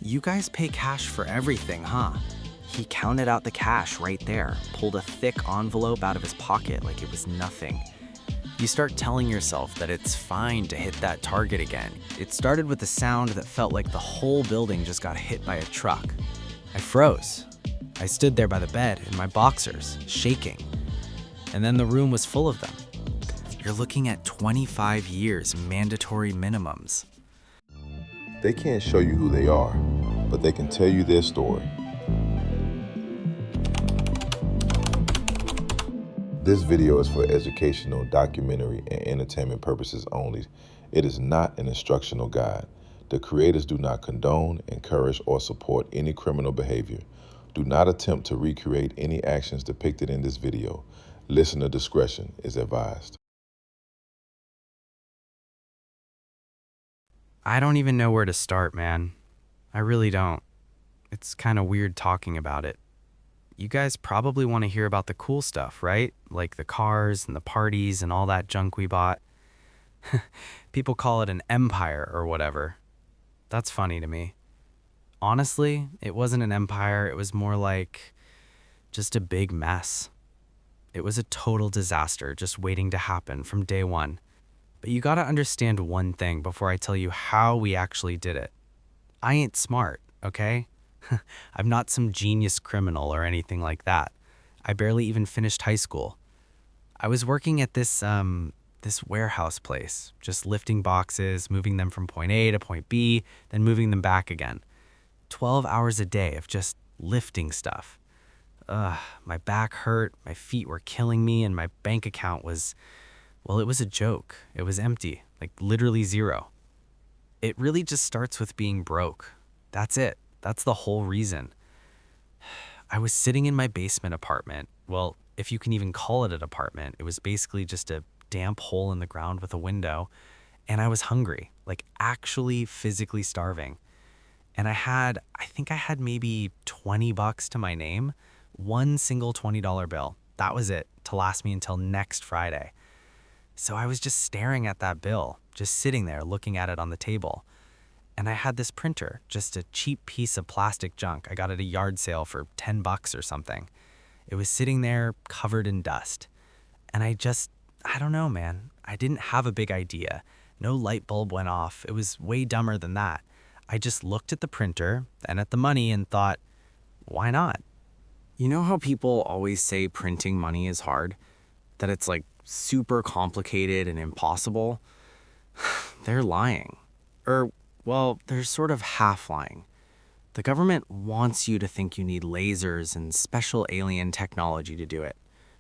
You guys pay cash for everything, huh? He counted out the cash right there, pulled a thick envelope out of his pocket like it was nothing. You start telling yourself that it's fine to hit that target again. It started with a sound that felt like the whole building just got hit by a truck. I froze. I stood there by the bed in my boxers, shaking. And then the room was full of them. You're looking at 25 years mandatory minimums. They can't show you who they are, but they can tell you their story. This video is for educational, documentary, and entertainment purposes only. It is not an instructional guide. The creators do not condone, encourage, or support any criminal behavior. Do not attempt to recreate any actions depicted in this video. Listener discretion is advised. I don't even know where to start, man. I really don't. It's kind of weird talking about it. You guys probably want to hear about the cool stuff, right? Like the cars and the parties and all that junk we bought. People call it an empire or whatever. That's funny to me. Honestly, it wasn't an empire. It was more like just a big mess. It was a total disaster just waiting to happen from day one. But you gotta understand one thing before I tell you how we actually did it. I ain't smart, okay? I'm not some genius criminal or anything like that. I barely even finished high school. I was working at this warehouse place, just lifting boxes, moving them from point A to point B, then moving them back again. 12 hours a day of just lifting stuff. My back hurt, my feet were killing me, and my bank account was, well, it was a joke. It was empty, like literally zero. It really just starts with being broke. That's it. That's the whole reason. I was sitting in my basement apartment. Well, if you can even call it an apartment, it was basically just a damp hole in the ground with a window. And I was hungry, like actually physically starving. And I think I had maybe $20 to my name, one single $20 bill. That was it, to last me until next Friday. So I was just staring at that bill, just sitting there looking at it on the table. And I had this printer, just a cheap piece of plastic junk. I got it at a yard sale for $10 or something. It was sitting there covered in dust. And I don't know, man. I didn't have a big idea. No light bulb went off. It was way dumber than that. I just looked at the printer and at the money and thought, why not? You know how people always say printing money is hard? That it's like super complicated and impossible? They're lying. Well, they're sort of half lying. The government wants you to think you need lasers and special alien technology to do it.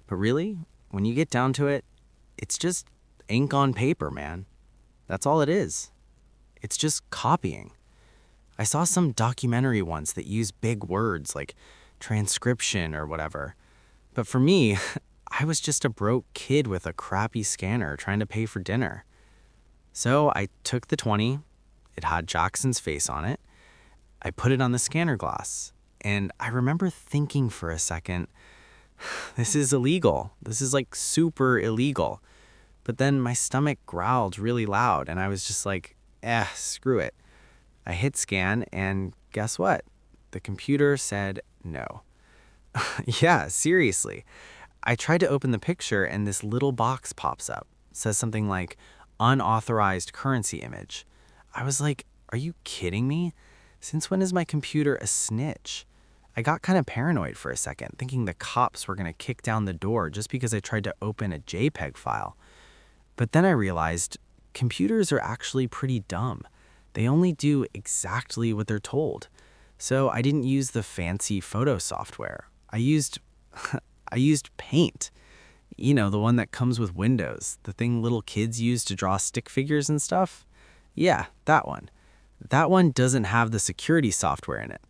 But really, when you get down to it, it's just ink on paper, man. That's all it is. It's just copying. I saw some documentary once that used big words like transcription or whatever. But for me, I was just a broke kid with a crappy scanner trying to pay for dinner. So I took the 20. It had Jackson's face on it. I put it on the scanner glass. And I remember thinking for a second, this is illegal. This is like super illegal. But then my stomach growled really loud and I was just like, screw it. I hit scan and guess what? The computer said no. Yeah, seriously. I tried to open the picture and this little box pops up. It says something like unauthorized currency image. I was like, are you kidding me? Since when is my computer a snitch? I got kind of paranoid for a second, thinking the cops were going to kick down the door just because I tried to open a JPEG file. But then I realized computers are actually pretty dumb. They only do exactly what they're told. So I didn't use the fancy photo software. I used Paint. You know, the one that comes with Windows, the thing little kids use to draw stick figures and stuff. Yeah, that one. That one doesn't have the security software in it.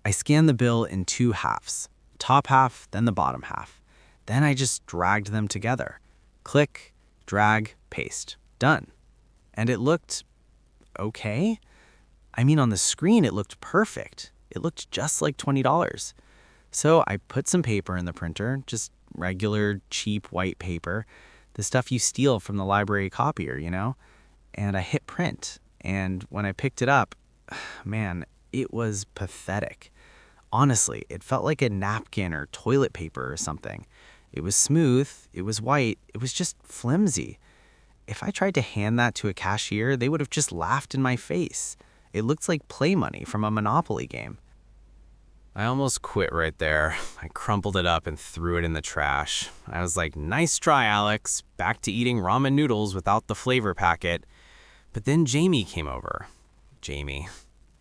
I scanned the bill in two halves, top half, then the bottom half. Then I just dragged them together. Click, drag, paste. Done. And it looked okay. I mean, on the screen, it looked perfect. It looked just like $20. So I put some paper in the printer, just regular, cheap white paper, the stuff you steal from the library copier, you know? And I hit print. And when I picked it up, man, It was pathetic. Honestly, it felt like a napkin or toilet paper or something. It was smooth, it was white, it was just flimsy. If I tried to hand that to a cashier, they would have just laughed in my face. It looked like play money from a Monopoly game. I almost quit right there. I crumpled it up and threw it in the trash. I was like, nice try, Alex. Back to eating ramen noodles without the flavor packet. But then Jamie came over. Jamie.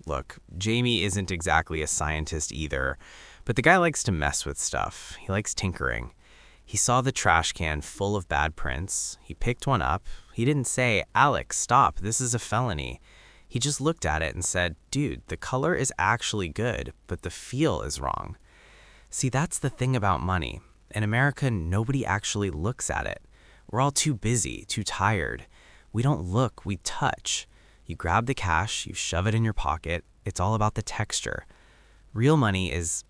Look, Jamie isn't exactly a scientist either, but the guy likes to mess with stuff. He likes tinkering. He saw the trash can full of bad prints. He picked one up. He didn't say, Alex, stop, this is a felony. He just looked at it and said, dude, the color is actually good, but the feel is wrong. See, that's the thing about money. In America, nobody actually looks at it. We're all too busy, too tired. We don't look, we touch. You grab the cash, you shove it in your pocket. It's all about the texture. Real money it's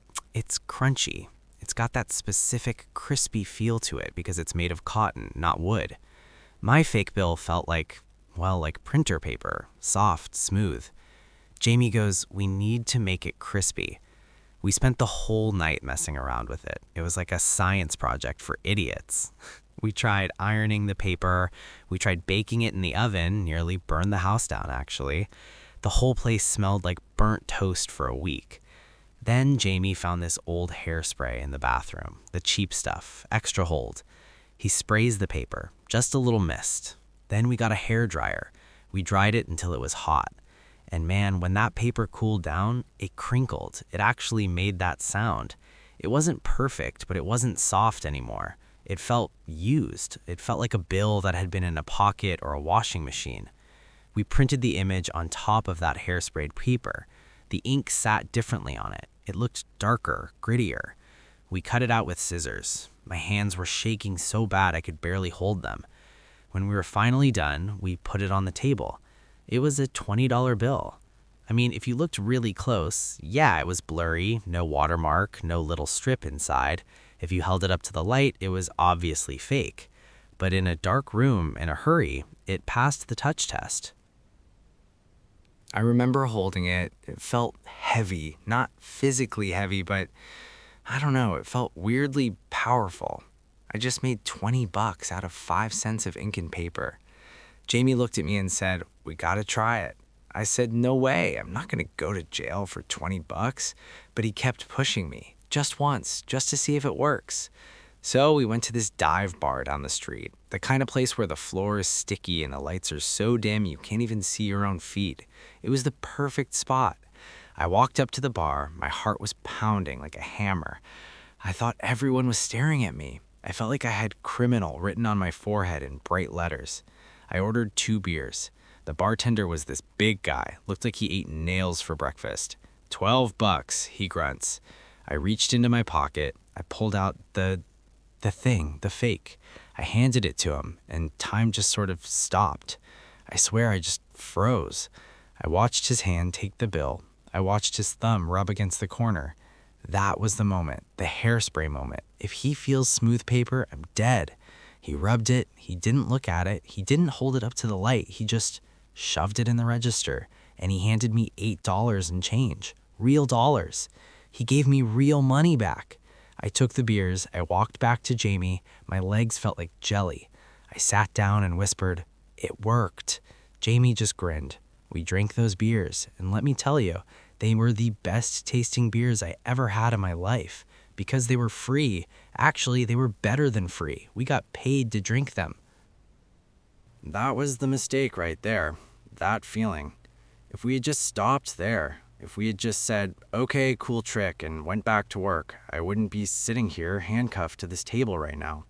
crunchy. It's got that specific crispy feel to it because it's made of cotton, not wood. My fake bill felt like, well, like printer paper, soft, smooth. Jamie goes, we need to make it crispy. We spent the whole night messing around with it. It was like a science project for idiots. We tried ironing the paper. We tried baking it in the oven, nearly burned the house down, actually. The whole place smelled like burnt toast for a week. Then Jamie found this old hairspray in the bathroom, the cheap stuff, extra hold. He sprays the paper, just a little mist. Then we got a hair dryer. We dried it until it was hot. And man, when that paper cooled down, it crinkled. It actually made that sound. It wasn't perfect, but it wasn't soft anymore. It felt used. It felt like a bill that had been in a pocket or a washing machine. We printed the image on top of that hairsprayed paper. The ink sat differently on it. It looked darker, grittier. We cut it out with scissors. My hands were shaking so bad I could barely hold them. When we were finally done, we put it on the table. It was a $20 bill. I mean, if you looked really close, yeah, it was blurry, no watermark, no little strip inside. If you held it up to the light, it was obviously fake. But in a dark room, in a hurry, it passed the touch test. I remember holding it. It felt heavy, not physically heavy, but I don't know, it felt weirdly powerful. I just made $20 out of 5 cents of ink and paper. Jamie looked at me and said, we gotta try it. I said, no way, I'm not gonna go to jail for $20. But he kept pushing me, just once, just to see if it works. So we went to this dive bar down the street, the kind of place where the floor is sticky and the lights are so dim you can't even see your own feet. It was the perfect spot. I walked up to the bar, my heart was pounding like a hammer. I thought everyone was staring at me. I felt like I had criminal written on my forehead in bright letters. I ordered 2 beers. The bartender was this big guy, looked like he ate nails for breakfast. $12, he grunts. I reached into my pocket. I pulled out the fake. I handed it to him, and time just sort of stopped. I swear I just froze. I watched his hand take the bill. I watched his thumb rub against the corner. That was the moment, the hairspray moment. If he feels smooth paper, I'm dead. He rubbed it. He didn't look at it. He didn't hold it up to the light. He just shoved it in the register, and he handed me $8 and change. Real dollars. He gave me real money back. I took the beers. I walked back to Jamie. My legs felt like jelly. I sat down and whispered, it worked. Jamie just grinned. We drank those beers, and let me tell you, they were the best tasting beers I ever had in my life because they were free. Actually, they were better than free. We got paid to drink them. That was the mistake right there, that feeling. If we had just stopped there, if we had just said, okay, cool trick, and went back to work, I wouldn't be sitting here handcuffed to this table right now.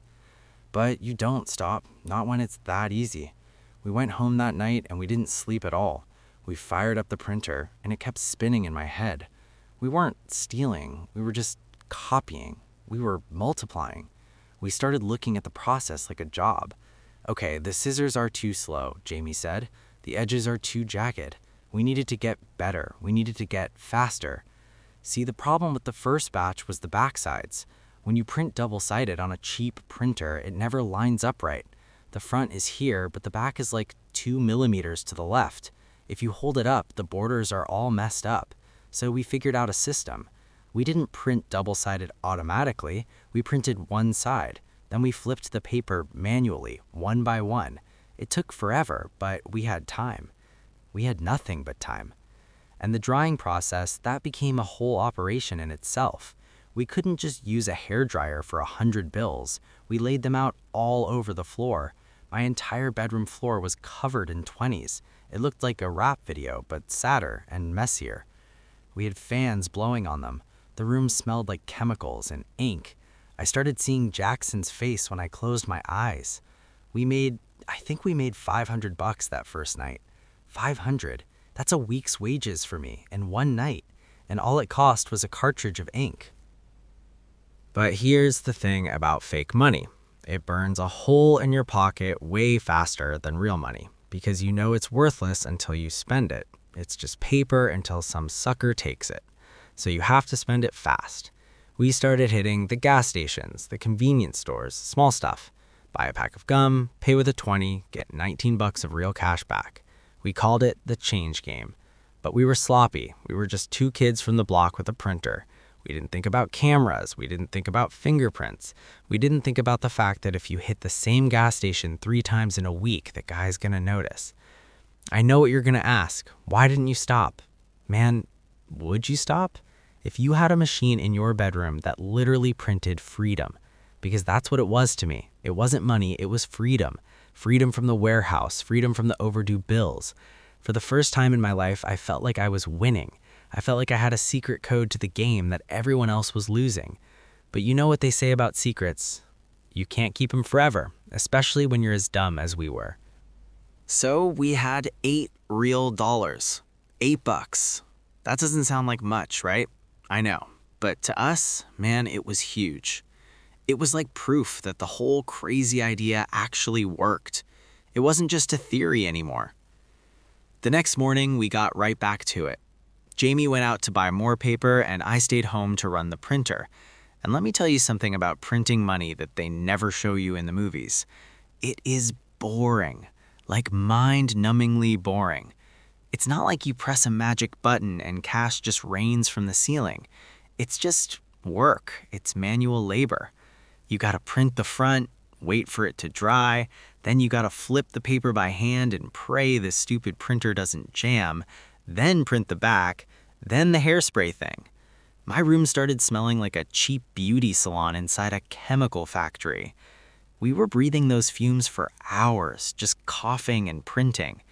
But you don't stop, not when it's that easy. We went home that night and we didn't sleep at all. We fired up the printer and it kept spinning in my head. We weren't stealing, we were just copying. We were multiplying. We started looking at the process like a job. Okay, the scissors are too slow, Jamie said. The edges are too jagged. We needed to get better. We needed to get faster. See, the problem with the first batch was the backsides. When you print double-sided on a cheap printer, it never lines up right. The front is here, but the back is like 2 millimeters to the left. If you hold it up, the borders are all messed up. So we figured out a system. We didn't print double-sided automatically, we printed one side. Then we flipped the paper manually, one by one. It took forever, but we had time. We had nothing but time. And the drying process, that became a whole operation in itself. We couldn't just use a hairdryer for 100 bills. We laid them out all over the floor. My entire bedroom floor was covered in 20s. It looked like a rap video, but sadder and messier. We had fans blowing on them. The room smelled like chemicals and ink. I started seeing Jackson's face when I closed my eyes. I think we made $500 that first night. 500. That's a week's wages for me in one night. And all it cost was a cartridge of ink. But here's the thing about fake money. It burns a hole in your pocket way faster than real money because you know it's worthless until you spend it. It's just paper until some sucker takes it. So you have to spend it fast. We started hitting the gas stations, the convenience stores, small stuff. Buy a pack of gum, pay with a 20, get 19 bucks of real cash back. We called it the change game. But we were sloppy. We were just two kids from the block with a printer. We didn't think about cameras. We didn't think about fingerprints. We didn't think about the fact that if you hit the same gas station 3 times in a week, the guy's gonna notice. I know what you're gonna ask. Why didn't you stop? Man, would you stop? If you had a machine in your bedroom that literally printed freedom, because that's what it was to me. It wasn't money, it was freedom. Freedom from the warehouse, freedom from the overdue bills. For the first time in my life, I felt like I was winning. I felt like I had a secret code to the game that everyone else was losing. But you know what they say about secrets? You can't keep them forever, especially when you're as dumb as we were. So we had 8 real dollars. $8. That doesn't sound like much, right? I know. But to us, man, it was huge. It was like proof that the whole crazy idea actually worked. It wasn't just a theory anymore. The next morning, we got right back to it. Jamie went out to buy more paper, and I stayed home to run the printer. And let me tell you something about printing money that they never show you in the movies. It is boring, like mind-numbingly boring. It's not like you press a magic button and cash just rains from the ceiling. It's just work. It's manual labor. You gotta print the front, wait for it to dry, then you gotta flip the paper by hand and pray the stupid printer doesn't jam, then print the back, then the hairspray thing. My room started smelling like a cheap beauty salon inside a chemical factory. We were breathing those fumes for hours, just coughing and printing.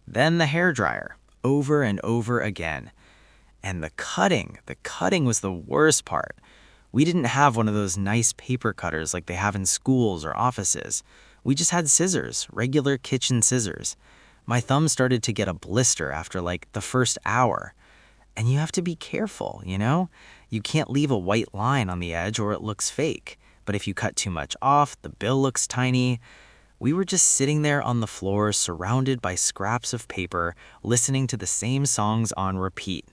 Then the hairdryer, over and over again. And the cutting was the worst part. We didn't have one of those nice paper cutters like they have in schools or offices. We just had scissors, regular kitchen scissors. My thumb started to get a blister after like the first hour. And you have to be careful, you know? You can't leave a white line on the edge or it looks fake. But if you cut too much off, the bill looks tiny. We were just sitting there on the floor, surrounded by scraps of paper, listening to the same songs on repeat.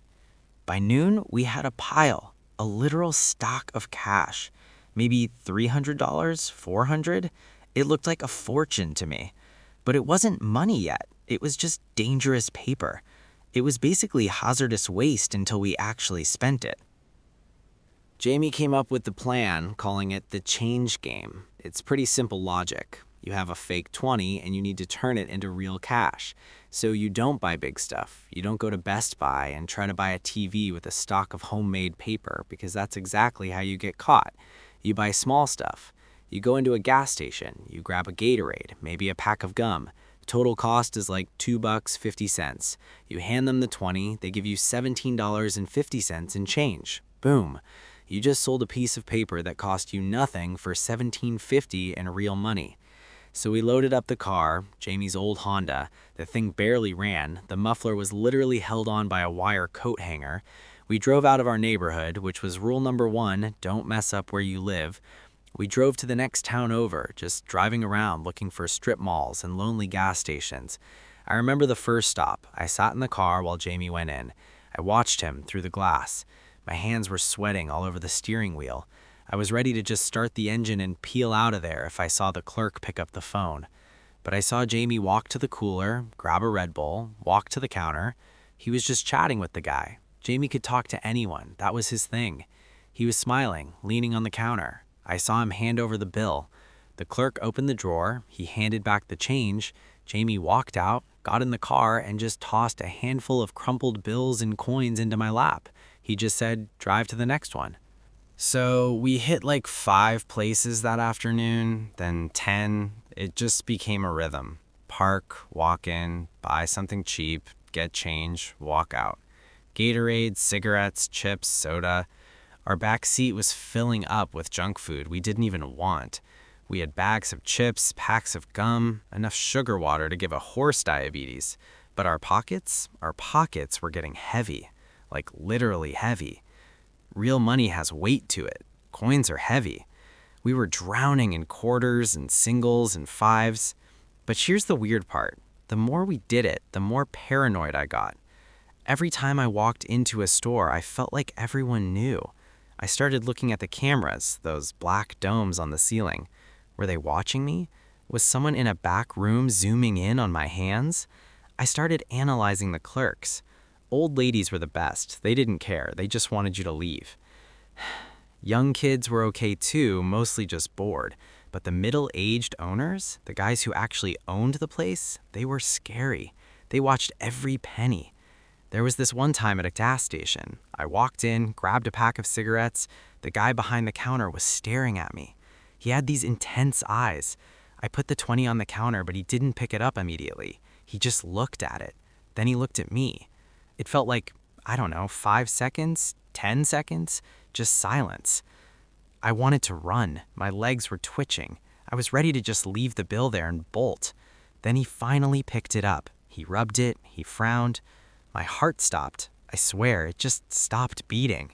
By noon, we had a pile, a literal stock of cash. Maybe $300, $400? It looked like a fortune to me. But it wasn't money yet. It was just dangerous paper. It was basically hazardous waste until we actually spent it. Jamie came up with the plan, calling it the change game. It's pretty simple logic. You have a fake 20 and you need to turn it into real cash. So you don't buy big stuff. You don't go to Best Buy and try to buy a TV with a stock of homemade paper because that's exactly how you get caught. You buy small stuff. You go into a gas station, you grab a Gatorade, maybe a pack of gum. Total cost is like $2.50. You hand them the 20, they give you $17.50 in change. Boom. You just sold a piece of paper that cost you nothing for $17.50 in real money. So we loaded up the car, Jamie's old Honda. The thing barely ran. The muffler was literally held on by a wire coat hanger. We drove out of our neighborhood, which was rule number 1, don't mess up where you live. We drove to the next town over, just driving around looking for strip malls and lonely gas stations. I remember the first stop. I sat in the car while Jamie went in. I watched him through the glass. My hands were sweating all over the steering wheel. I was ready to just start the engine and peel out of there if I saw the clerk pick up the phone. But I saw Jamie walk to the cooler, grab a Red Bull, walk to the counter. He was just chatting with the guy. Jamie could talk to anyone. That was his thing. He was smiling, leaning on the counter. I saw him hand over the bill. The clerk opened the drawer. He handed back the change. Jamie walked out, got in the car, and just tossed a handful of crumpled bills and coins into my lap. He just said, "Drive to the next one." So we hit like 5 places that afternoon, then 10. It just became a rhythm. Park, walk in, buy something cheap, get change, walk out. Gatorade, cigarettes, chips, soda. Our back seat was filling up with junk food we didn't even want. We had bags of chips, packs of gum, enough sugar water to give a horse diabetes. But our pockets were getting heavy, like literally heavy. Real money has weight to it. Coins are heavy. We were drowning in quarters and singles and fives. But here's the weird part. The more we did it, the more paranoid I got. Every time I walked into a store, I felt like everyone knew. I started looking at the cameras, those black domes on the ceiling. Were they watching me? Was someone in a back room zooming in on my hands? I started analyzing the clerks. Old ladies were the best. They didn't care. They just wanted you to leave. Young kids were okay too, mostly just bored. But the middle-aged owners, the guys who actually owned the place, they were scary. They watched every penny. There was this one time at a gas station. I walked in, grabbed a pack of cigarettes. The guy behind the counter was staring at me. He had these intense eyes. I put the 20 on the counter, but he didn't pick it up immediately. He just looked at it. Then he looked at me. It felt like, I don't know, 5 seconds, 10 seconds, just silence. I wanted to run. My legs were twitching. I was ready to just leave the bill there and bolt. Then he finally picked it up. He rubbed it. He frowned. My heart stopped. I swear, it just stopped beating.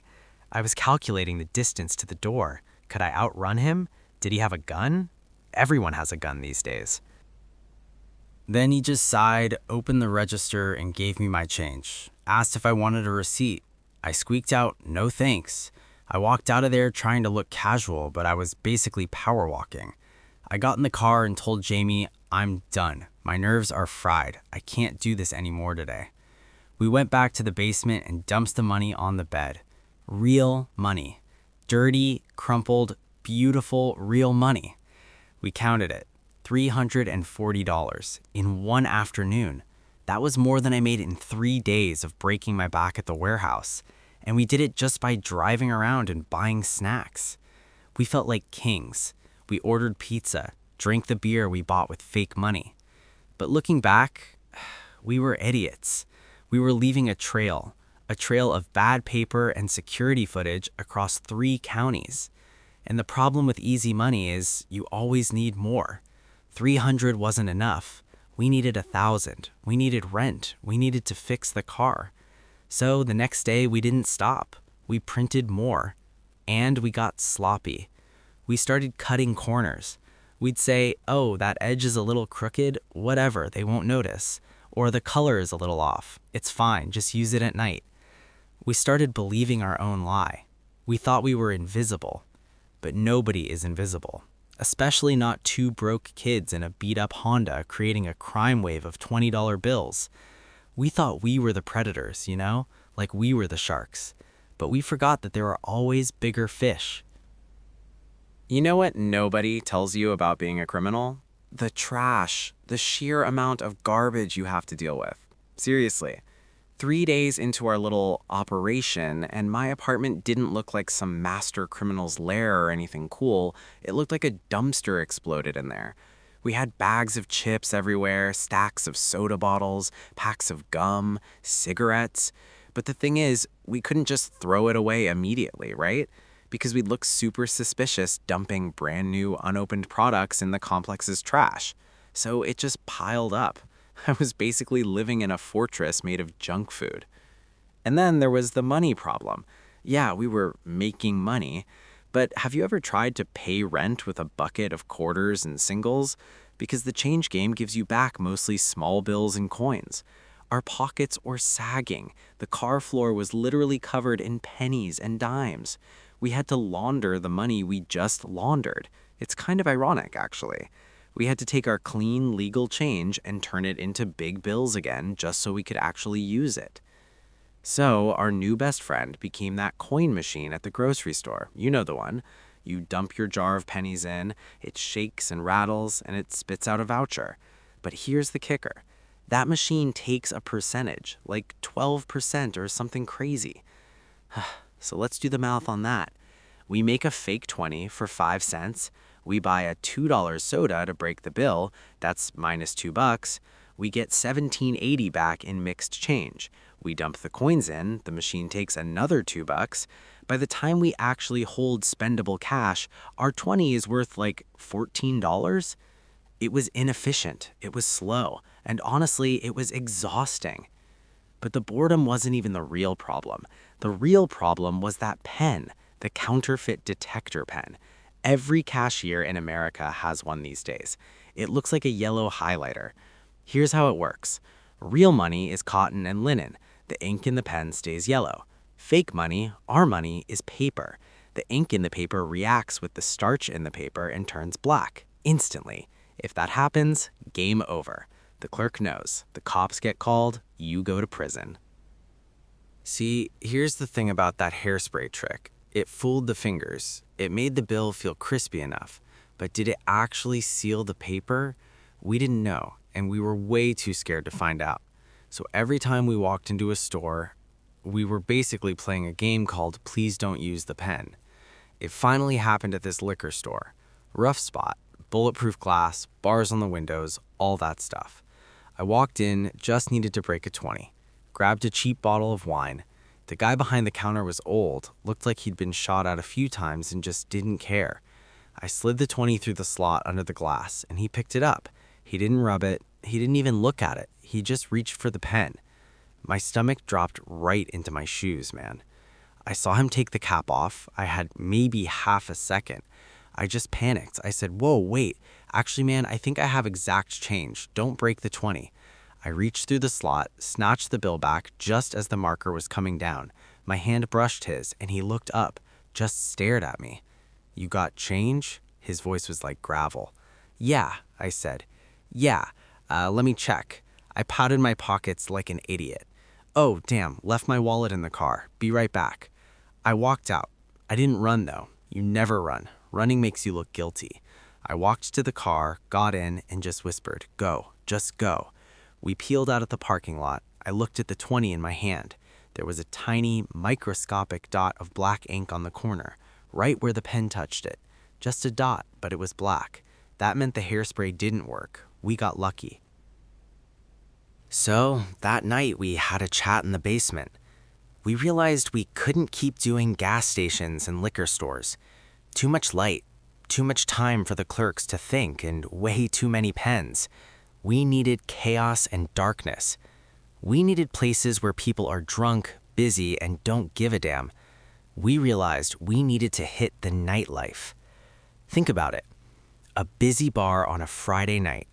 I was calculating the distance to the door. Could I outrun him? Did he have a gun? Everyone has a gun these days. Then he just sighed, opened the register, and gave me my change. Asked if I wanted a receipt. I squeaked out, "No thanks." I walked out of there trying to look casual, but I was basically power walking. I got in the car and told Jamie, "I'm done. My nerves are fried. I can't do this anymore today." We went back to the basement and dumped the money on the bed. Real money. Dirty, crumpled, beautiful, real money. We counted it. $340 in one afternoon. That was more than I made in 3 days of breaking my back at the warehouse. And we did it just by driving around and buying snacks. We felt like kings. We ordered pizza, drank the beer we bought with fake money. But looking back, we were idiots. We were leaving a trail of bad paper and security footage across 3 counties. And the problem with easy money is you always need more. 300 wasn't enough. We needed 1,000. We needed rent. We needed to fix the car. So the next day we didn't stop. We printed more. And we got sloppy. We started cutting corners. We'd say, "Oh, that edge is a little crooked. Whatever, they won't notice." Or "The color is a little off. It's fine, just use it at night." We started believing our own lie. We thought we were invisible. But nobody is invisible. Especially not 2 broke kids in a beat-up Honda creating a crime wave of $20 bills. We thought we were the predators, like we were the sharks. But we forgot that there are always bigger fish. You know what nobody tells you about being a criminal? The trash, the sheer amount of garbage you have to deal with. Seriously. 3 days into our little operation, and my apartment didn't look like some master criminal's lair or anything cool. It looked like a dumpster exploded in there. We had bags of chips everywhere, stacks of soda bottles, packs of gum, cigarettes. But the thing is, we couldn't just throw it away immediately, right? Because we'd look super suspicious dumping brand new unopened products in the complex's trash. So it just piled up. I was basically living in a fortress made of junk food. And then there was the money problem. Yeah, we were making money, but have you ever tried to pay rent with a bucket of quarters and singles? Because the change game gives you back mostly small bills and coins. Our pockets were sagging. The car floor was literally covered in pennies and dimes. We had to launder the money we just laundered. It's kind of ironic, actually. We had to take our clean, legal change and turn it into big bills again just so we could actually use it. So our new best friend became that coin machine at the grocery store. You know the one. You dump your jar of pennies in, it shakes and rattles, and it spits out a voucher. But here's the kicker. That machine takes a percentage, like 12% or something crazy. So let's do the math on that. We make a fake 20 for 5 cents. We buy a $2 soda to break the bill. That's minus $2. We get $17.80 back in mixed change. We dump the coins in. The machine takes another $2. By the time we actually hold spendable cash, our 20 is worth like $14. It was inefficient. It was slow. And honestly, it was exhausting. But the boredom wasn't even the real problem. The real problem was that pen, the counterfeit detector pen. Every cashier in America has one these days. It looks like a yellow highlighter. Here's how it works. Real money is cotton and linen. The ink in the pen stays yellow. Fake money, our money, is paper. The ink in the paper reacts with the starch in the paper and turns black, instantly. If that happens, game over. The clerk knows. The cops get called, you go to prison. See, here's the thing about that hairspray trick. It fooled the fingers. It made the bill feel crispy enough. But did it actually seal the paper? We didn't know, and we were way too scared to find out. So every time we walked into a store, we were basically playing a game called Please Don't Use the Pen. It finally happened at this liquor store. Rough spot, bulletproof glass, bars on the windows, all that stuff. I walked in, just needed to break a 20. Grabbed a cheap bottle of wine. The guy behind the counter was old, looked like he'd been shot at a few times and just didn't care. I slid the 20 through the slot under the glass, and he picked it up. He didn't rub it. He didn't even look at it. He just reached for the pen. My stomach dropped right into my shoes, man. I saw him take the cap off. I had maybe half a second. I just panicked. I said, "Whoa, wait. Actually, man, I think I have exact change. Don't break the 20. I reached through the slot, snatched the bill back just as the marker was coming down. My hand brushed his, and he looked up, just stared at me. "You got change?" His voice was like gravel. "Yeah," I said. "Yeah, let me check." I patted my pockets like an idiot. "Oh, damn, left my wallet in the car. Be right back." I walked out. I didn't run, though. You never run. Running makes you look guilty. I walked to the car, got in, and just whispered, "Go, just go." We peeled out of the parking lot. I looked at the 20 in my hand. There was a tiny, microscopic dot of black ink on the corner, right where the pen touched it. Just a dot, but it was black. That meant the hairspray didn't work. We got lucky. So, that night we had a chat in the basement. We realized we couldn't keep doing gas stations and liquor stores. Too much light, too much time for the clerks to think, and way too many pens. We needed chaos and darkness. We needed places where people are drunk, busy, and don't give a damn. We realized we needed to hit the nightlife. Think about it. A busy bar on a Friday night.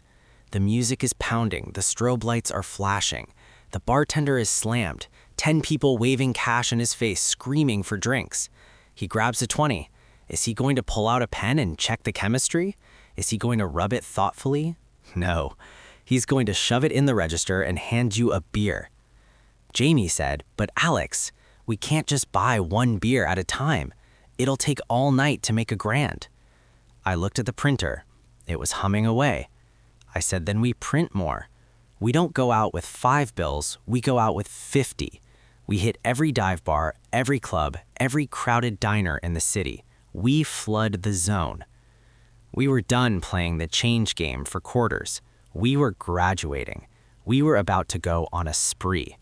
The music is pounding, the strobe lights are flashing. The bartender is slammed, 10 people waving cash in his face, screaming for drinks. He grabs a 20. Is he going to pull out a pen and check the chemistry? Is he going to rub it thoughtfully? No. He's going to shove it in the register and hand you a beer. Jamie said, "But Alex, we can't just buy one beer at a time. It'll take all night to make $1,000. I looked at the printer. It was humming away. I said, "Then we print more." We don't go out with 5 bills, we go out with 50. We hit every dive bar, every club, every crowded diner in the city. We flood the zone. We were done playing the change game for quarters. We were graduating. We were about to go on a spree.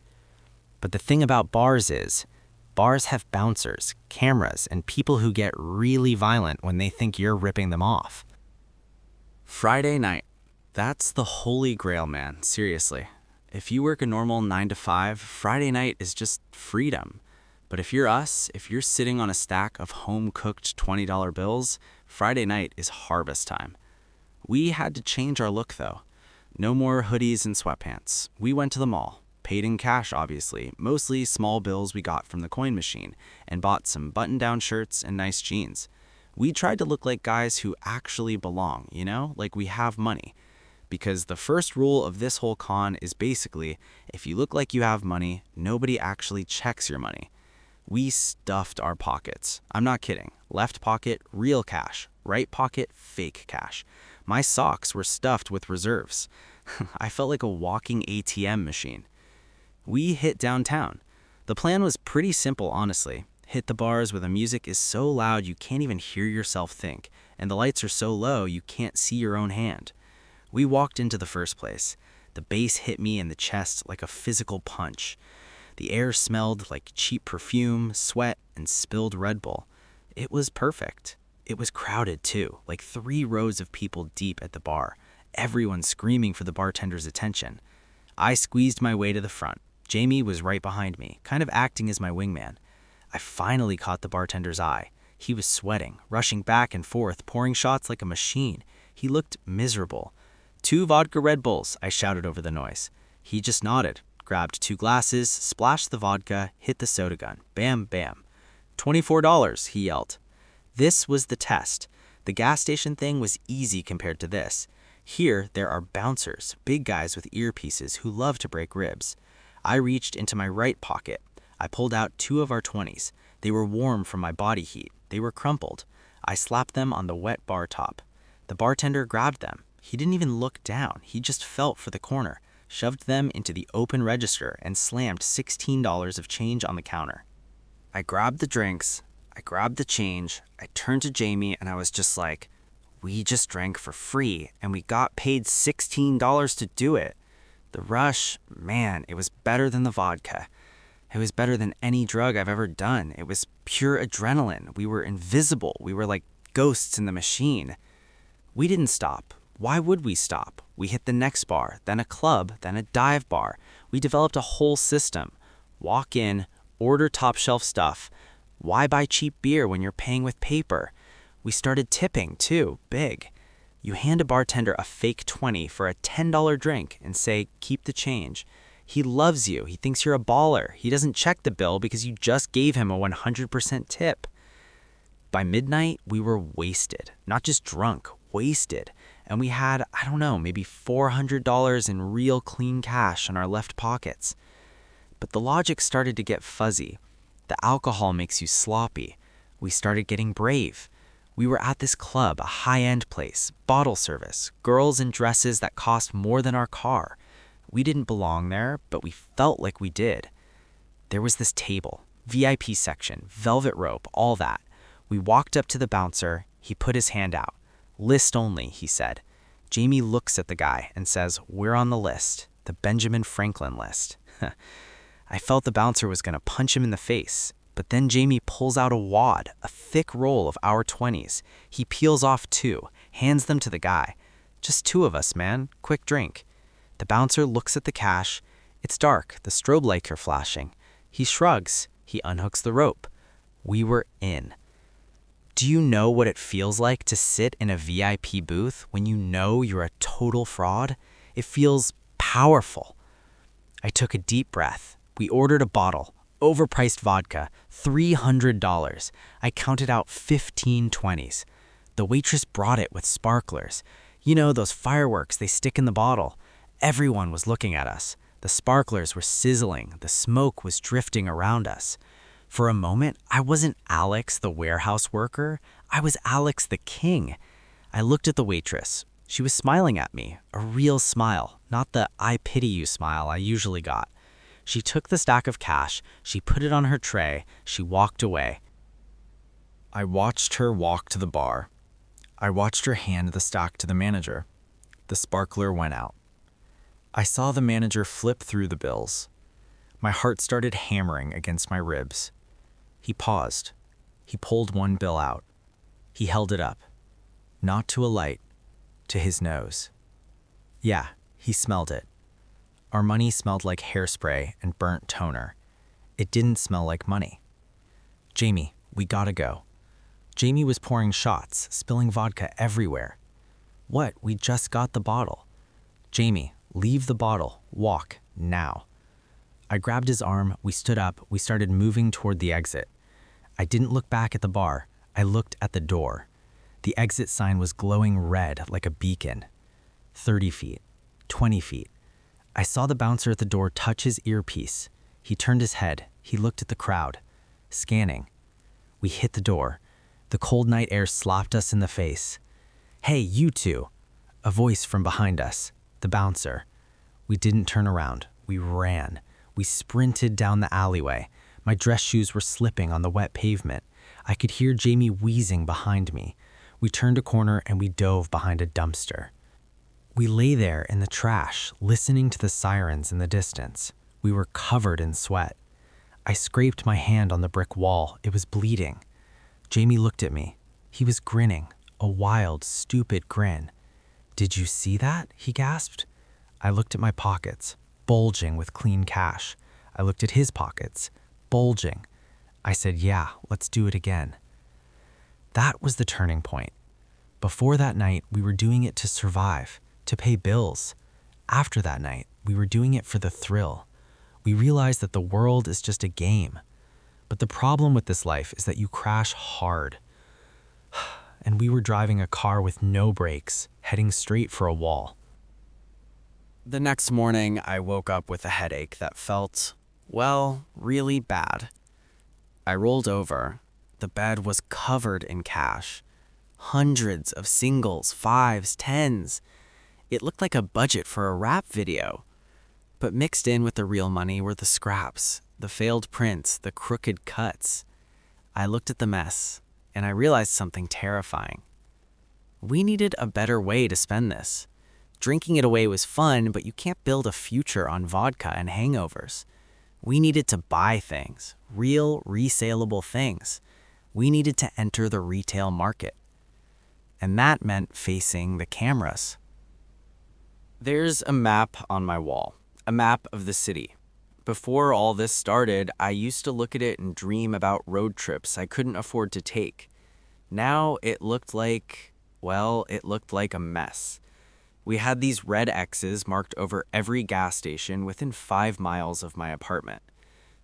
But the thing about bars is, bars have bouncers, cameras, and people who get really violent when they think you're ripping them off. Friday night. That's the holy grail, man, seriously. If you work a normal 9 to 5, Friday night is just freedom. But if you're us, if you're sitting on a stack of home-cooked $20 bills, Friday night is harvest time. We had to change our look, though. No more hoodies and sweatpants. We went to the mall, paid in cash, obviously, mostly small bills we got from the coin machine, and bought some button-down shirts and nice jeans. We tried to look like guys who actually belong, you know, like we have money. Because the first rule of this whole con is basically, if you look like you have money, nobody actually checks your money. We stuffed our pockets. I'm not kidding. Left pocket, real cash. Right pocket, fake cash. My socks were stuffed with reserves. I felt like a walking ATM machine. We hit downtown. The plan was pretty simple, honestly. Hit the bars where the music is so loud you can't even hear yourself think, and the lights are so low you can't see your own hand. We walked into the first place. The bass hit me in the chest like a physical punch. The air smelled like cheap perfume, sweat, and spilled Red Bull. It was perfect. It was crowded too, like 3 rows of people deep at the bar, everyone screaming for the bartender's attention. I squeezed my way to the front. Jamie was right behind me, kind of acting as my wingman. I finally caught the bartender's eye. He was sweating, rushing back and forth, pouring shots like a machine. He looked miserable. 2 vodka Red Bulls, I shouted over the noise. He just nodded, grabbed 2 glasses, splashed the vodka, hit the soda gun. Bam, bam. $24, he yelled. This was the test. The gas station thing was easy compared to this. Here, there are bouncers, big guys with earpieces who love to break ribs. I reached into my right pocket. I pulled out 2 of our 20s. They were warm from my body heat. They were crumpled. I slapped them on the wet bar top. The bartender grabbed them. He didn't even look down. He just felt for the corner, shoved them into the open register, and slammed $16 of change on the counter. I grabbed the drinks. I grabbed the change. I turned to Jamie, and I was just like, we just drank for free, and we got paid $16 to do it. The rush, man, it was better than the vodka. It was better than any drug I've ever done. It was pure adrenaline. We were invisible. We were like ghosts in the machine. We didn't stop. Why would we stop? We hit the next bar, then a club, then a dive bar. We developed a whole system. Walk in, order top shelf stuff. Why buy cheap beer when you're paying with paper? We started tipping, too, big. You hand a bartender a fake 20 for a $10 drink and say, keep the change. He loves you. He thinks you're a baller. He doesn't check the bill because you just gave him a 100% tip. By midnight, we were wasted. Not just drunk, wasted. And we had, I don't know, maybe $400 in real clean cash in our left pockets. But the logic started to get fuzzy. The alcohol makes you sloppy. We started getting brave. We were at this club, a high-end place, bottle service, girls in dresses that cost more than our car. We didn't belong there, but we felt like we did. There was this table, VIP section, velvet rope, all that. We walked up to the bouncer. He put his hand out. List only, he said. Jamie looks at the guy and says, we're on the list, the Benjamin Franklin list. I felt the bouncer was going to punch him in the face. But then Jamie pulls out a wad, a thick roll of our 20s. He peels off 2, hands them to the guy. Just 2 of us, man. Quick drink. The bouncer looks at the cash. It's dark. The strobe lights are flashing. He shrugs. He unhooks the rope. We were in. Do you know what it feels like to sit in a VIP booth when you know you're a total fraud? It feels powerful. I took a deep breath. We ordered a bottle. Overpriced vodka, $300. I counted out 15 20s. The waitress brought it with sparklers. You know, those fireworks they stick in the bottle. Everyone was looking at us. The sparklers were sizzling. The smoke was drifting around us. For a moment, I wasn't Alex, the warehouse worker. I was Alex, the king. I looked at the waitress. She was smiling at me, a real smile, not the I pity you smile I usually got. She took the stack of cash, she put it on her tray, she walked away. I watched her walk to the bar. I watched her hand the stack to the manager. The sparkler went out. I saw the manager flip through the bills. My heart started hammering against my ribs. He paused. He pulled one bill out. He held it up. Not to a light, to his nose. Yeah, he smelled it. Our money smelled like hairspray and burnt toner. It didn't smell like money. Jamie, we gotta go. Jamie was pouring shots, spilling vodka everywhere. What? We just got the bottle. Jamie, leave the bottle. Walk, now. I grabbed his arm, we stood up, we started moving toward the exit. I didn't look back at the bar, I looked at the door. The exit sign was glowing red like a beacon. 30 feet, 20 feet. I saw the bouncer at the door touch his earpiece. He turned his head. He looked at the crowd, scanning. We hit the door. The cold night air slapped us in the face. "Hey, you two!" A voice from behind us, the bouncer. We didn't turn around. We ran. We sprinted down the alleyway. My dress shoes were slipping on the wet pavement. I could hear Jamie wheezing behind me. We turned a corner and we dove behind a dumpster. We lay there in the trash, listening to the sirens in the distance. We were covered in sweat. I scraped my hand on the brick wall. It was bleeding. Jamie looked at me. He was grinning, a wild, stupid grin. "Did you see that?" he gasped. I looked at my pockets, bulging with clean cash. I looked at his pockets, bulging. I said, "Yeah, let's do it again." That was the turning point. Before that night, we were doing it to survive, to pay bills. After that night, we were doing it for the thrill. We realized that the world is just a game. But the problem with this life is that you crash hard. And we were driving a car with no brakes, heading straight for a wall. The next morning, I woke up with a headache that felt, well, really bad. I rolled over. The bed was covered in cash. Hundreds of singles, fives, tens. It looked like a budget for a rap video. But mixed in with the real money were the scraps, the failed prints, the crooked cuts. I looked at the mess, and I realized something terrifying. We needed a better way to spend this. Drinking it away was fun, but you can't build a future on vodka and hangovers. We needed to buy things, real, resaleable things. We needed to enter the retail market. And that meant facing the cameras. There's a map on my wall, a map of the city. Before all this started, I used to look at it and dream about road trips I couldn't afford to take. Now it looked like, well, it looked like a mess. We had these red X's marked over every gas station within 5 miles of my apartment.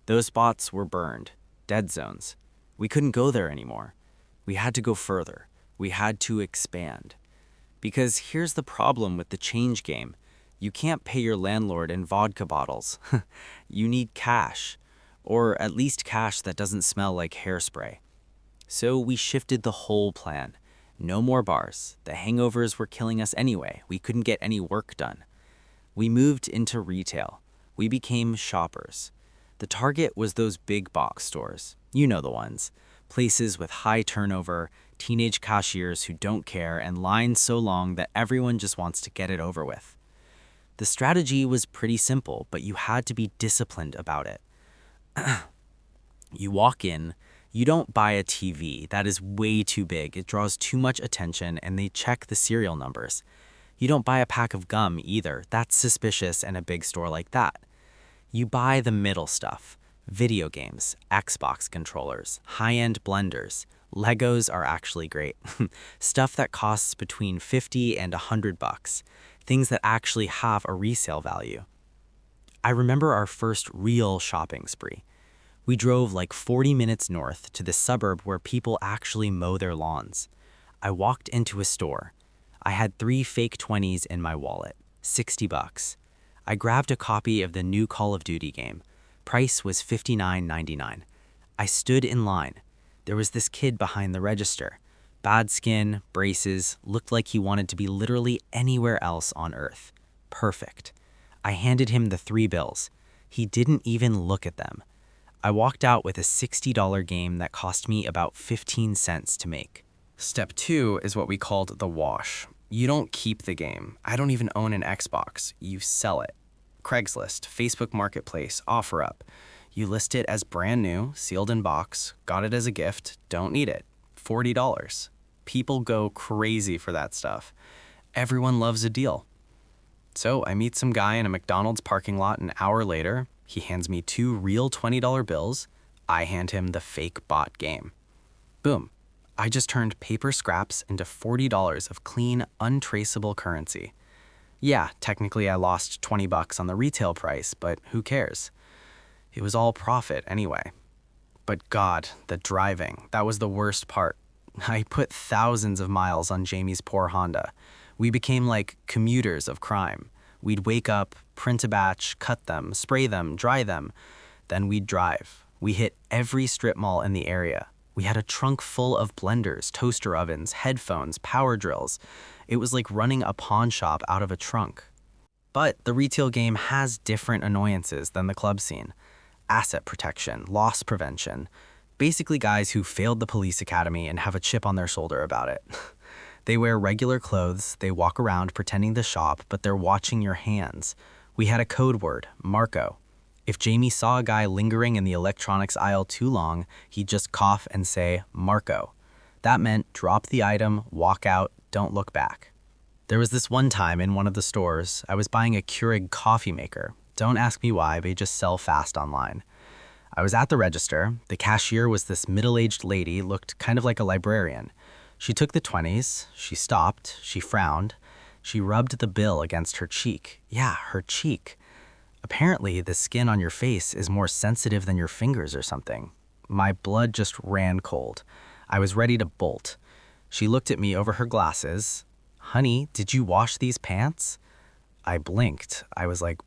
Those spots were burned, dead zones. We couldn't go there anymore. We had to go further. We had to expand. Because here's the problem with the change game. You can't pay your landlord in vodka bottles. You need cash, or at least cash that doesn't smell like hairspray. So we shifted the whole plan. No more bars. The hangovers were killing us anyway. We couldn't get any work done. We moved into retail. We became shoppers. The target was those big box stores. You know the ones. Places with high turnover, teenage cashiers who don't care, and lines so long that everyone just wants to get it over with. The strategy was pretty simple, but you had to be disciplined about it. You walk in, you don't buy a TV. That is way too big. It draws too much attention, and they check the serial numbers. You don't buy a pack of gum either. That's suspicious in a big store like that. You buy the middle stuff. Video games, Xbox controllers, high-end blenders. Legos are actually great. Stuff that costs between $50 and $100. Things that actually have a resale value. I remember our first real shopping spree. We drove like 40 minutes north to the suburb where people actually mow their lawns. I walked into a store. I had 3 fake 20s in my wallet, $60. I grabbed a copy of the new Call of Duty game. Price was $59.99. I stood in line. There was this kid behind the register. Bad skin, braces, looked like he wanted to be literally anywhere else on earth. Perfect. I handed him the 3 bills. He didn't even look at them. I walked out with a $60 game that cost me about 15 cents to make. Step 2 is what we called the wash. You don't keep the game. I don't even own an Xbox. You sell it. Craigslist, Facebook Marketplace, OfferUp. You list it as brand new, sealed in box, got it as a gift, don't need it. $40. People go crazy for that stuff. Everyone loves a deal. So I meet some guy in a McDonald's parking lot an hour later. He hands me 2 real $20 bills. I hand him the fake bought game. Boom. I just turned paper scraps into $40 of clean, untraceable currency. Yeah, technically I lost $20 on the retail price, but who cares? It was all profit anyway. But God, the driving, that was the worst part. I put thousands of miles on Jamie's poor Honda. We became like commuters of crime. We'd wake up, print a batch, cut them, spray them, dry them. Then we'd drive. We hit every strip mall in the area. We had a trunk full of blenders, toaster ovens, headphones, power drills. It was like running a pawn shop out of a trunk. But the retail game has different annoyances than the club scene. Asset protection, loss prevention. Basically guys who failed the police academy and have a chip on their shoulder about it. They wear regular clothes, they walk around pretending to shop, but they're watching your hands. We had a code word, Marco. If Jamie saw a guy lingering in the electronics aisle too long, he'd just cough and say, Marco. That meant drop the item, walk out, don't look back. There was this one time in one of the stores, I was buying a Keurig coffee maker. Don't ask me why, they just sell fast online. I was at the register. The cashier was this middle-aged lady, looked kind of like a librarian. She took the 20s, she stopped, she frowned. She rubbed the bill against her cheek. Yeah, her cheek. Apparently, the skin on your face is more sensitive than your fingers or something. My blood just ran cold. I was ready to bolt. She looked at me over her glasses. Honey, did you wash these pants? I blinked. I was like,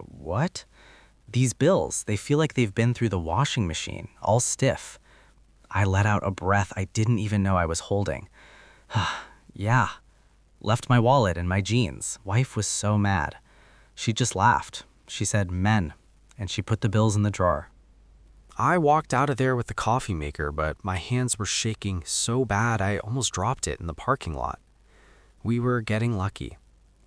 what? These bills, they feel like they've been through the washing machine, all stiff. I let out a breath I didn't even know I was holding. Yeah. Left my wallet in my jeans. Wife was so mad. She just laughed. She said, men, and she put the bills in the drawer. I walked out of there with the coffee maker, but my hands were shaking so bad I almost dropped it in the parking lot. We were getting lucky.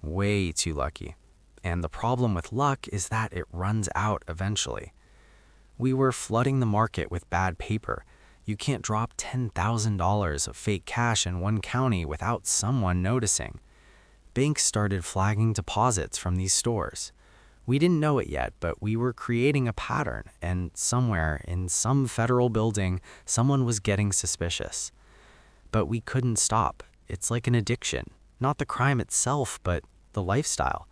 Way too lucky. And the problem with luck is that it runs out eventually. We were flooding the market with bad paper. You can't drop $10,000 of fake cash in one county without someone noticing. Banks started flagging deposits from these stores. We didn't know it yet, but we were creating a pattern, and somewhere in some federal building, someone was getting suspicious. But we couldn't stop. It's like an addiction. Not the crime itself, but the lifestyle.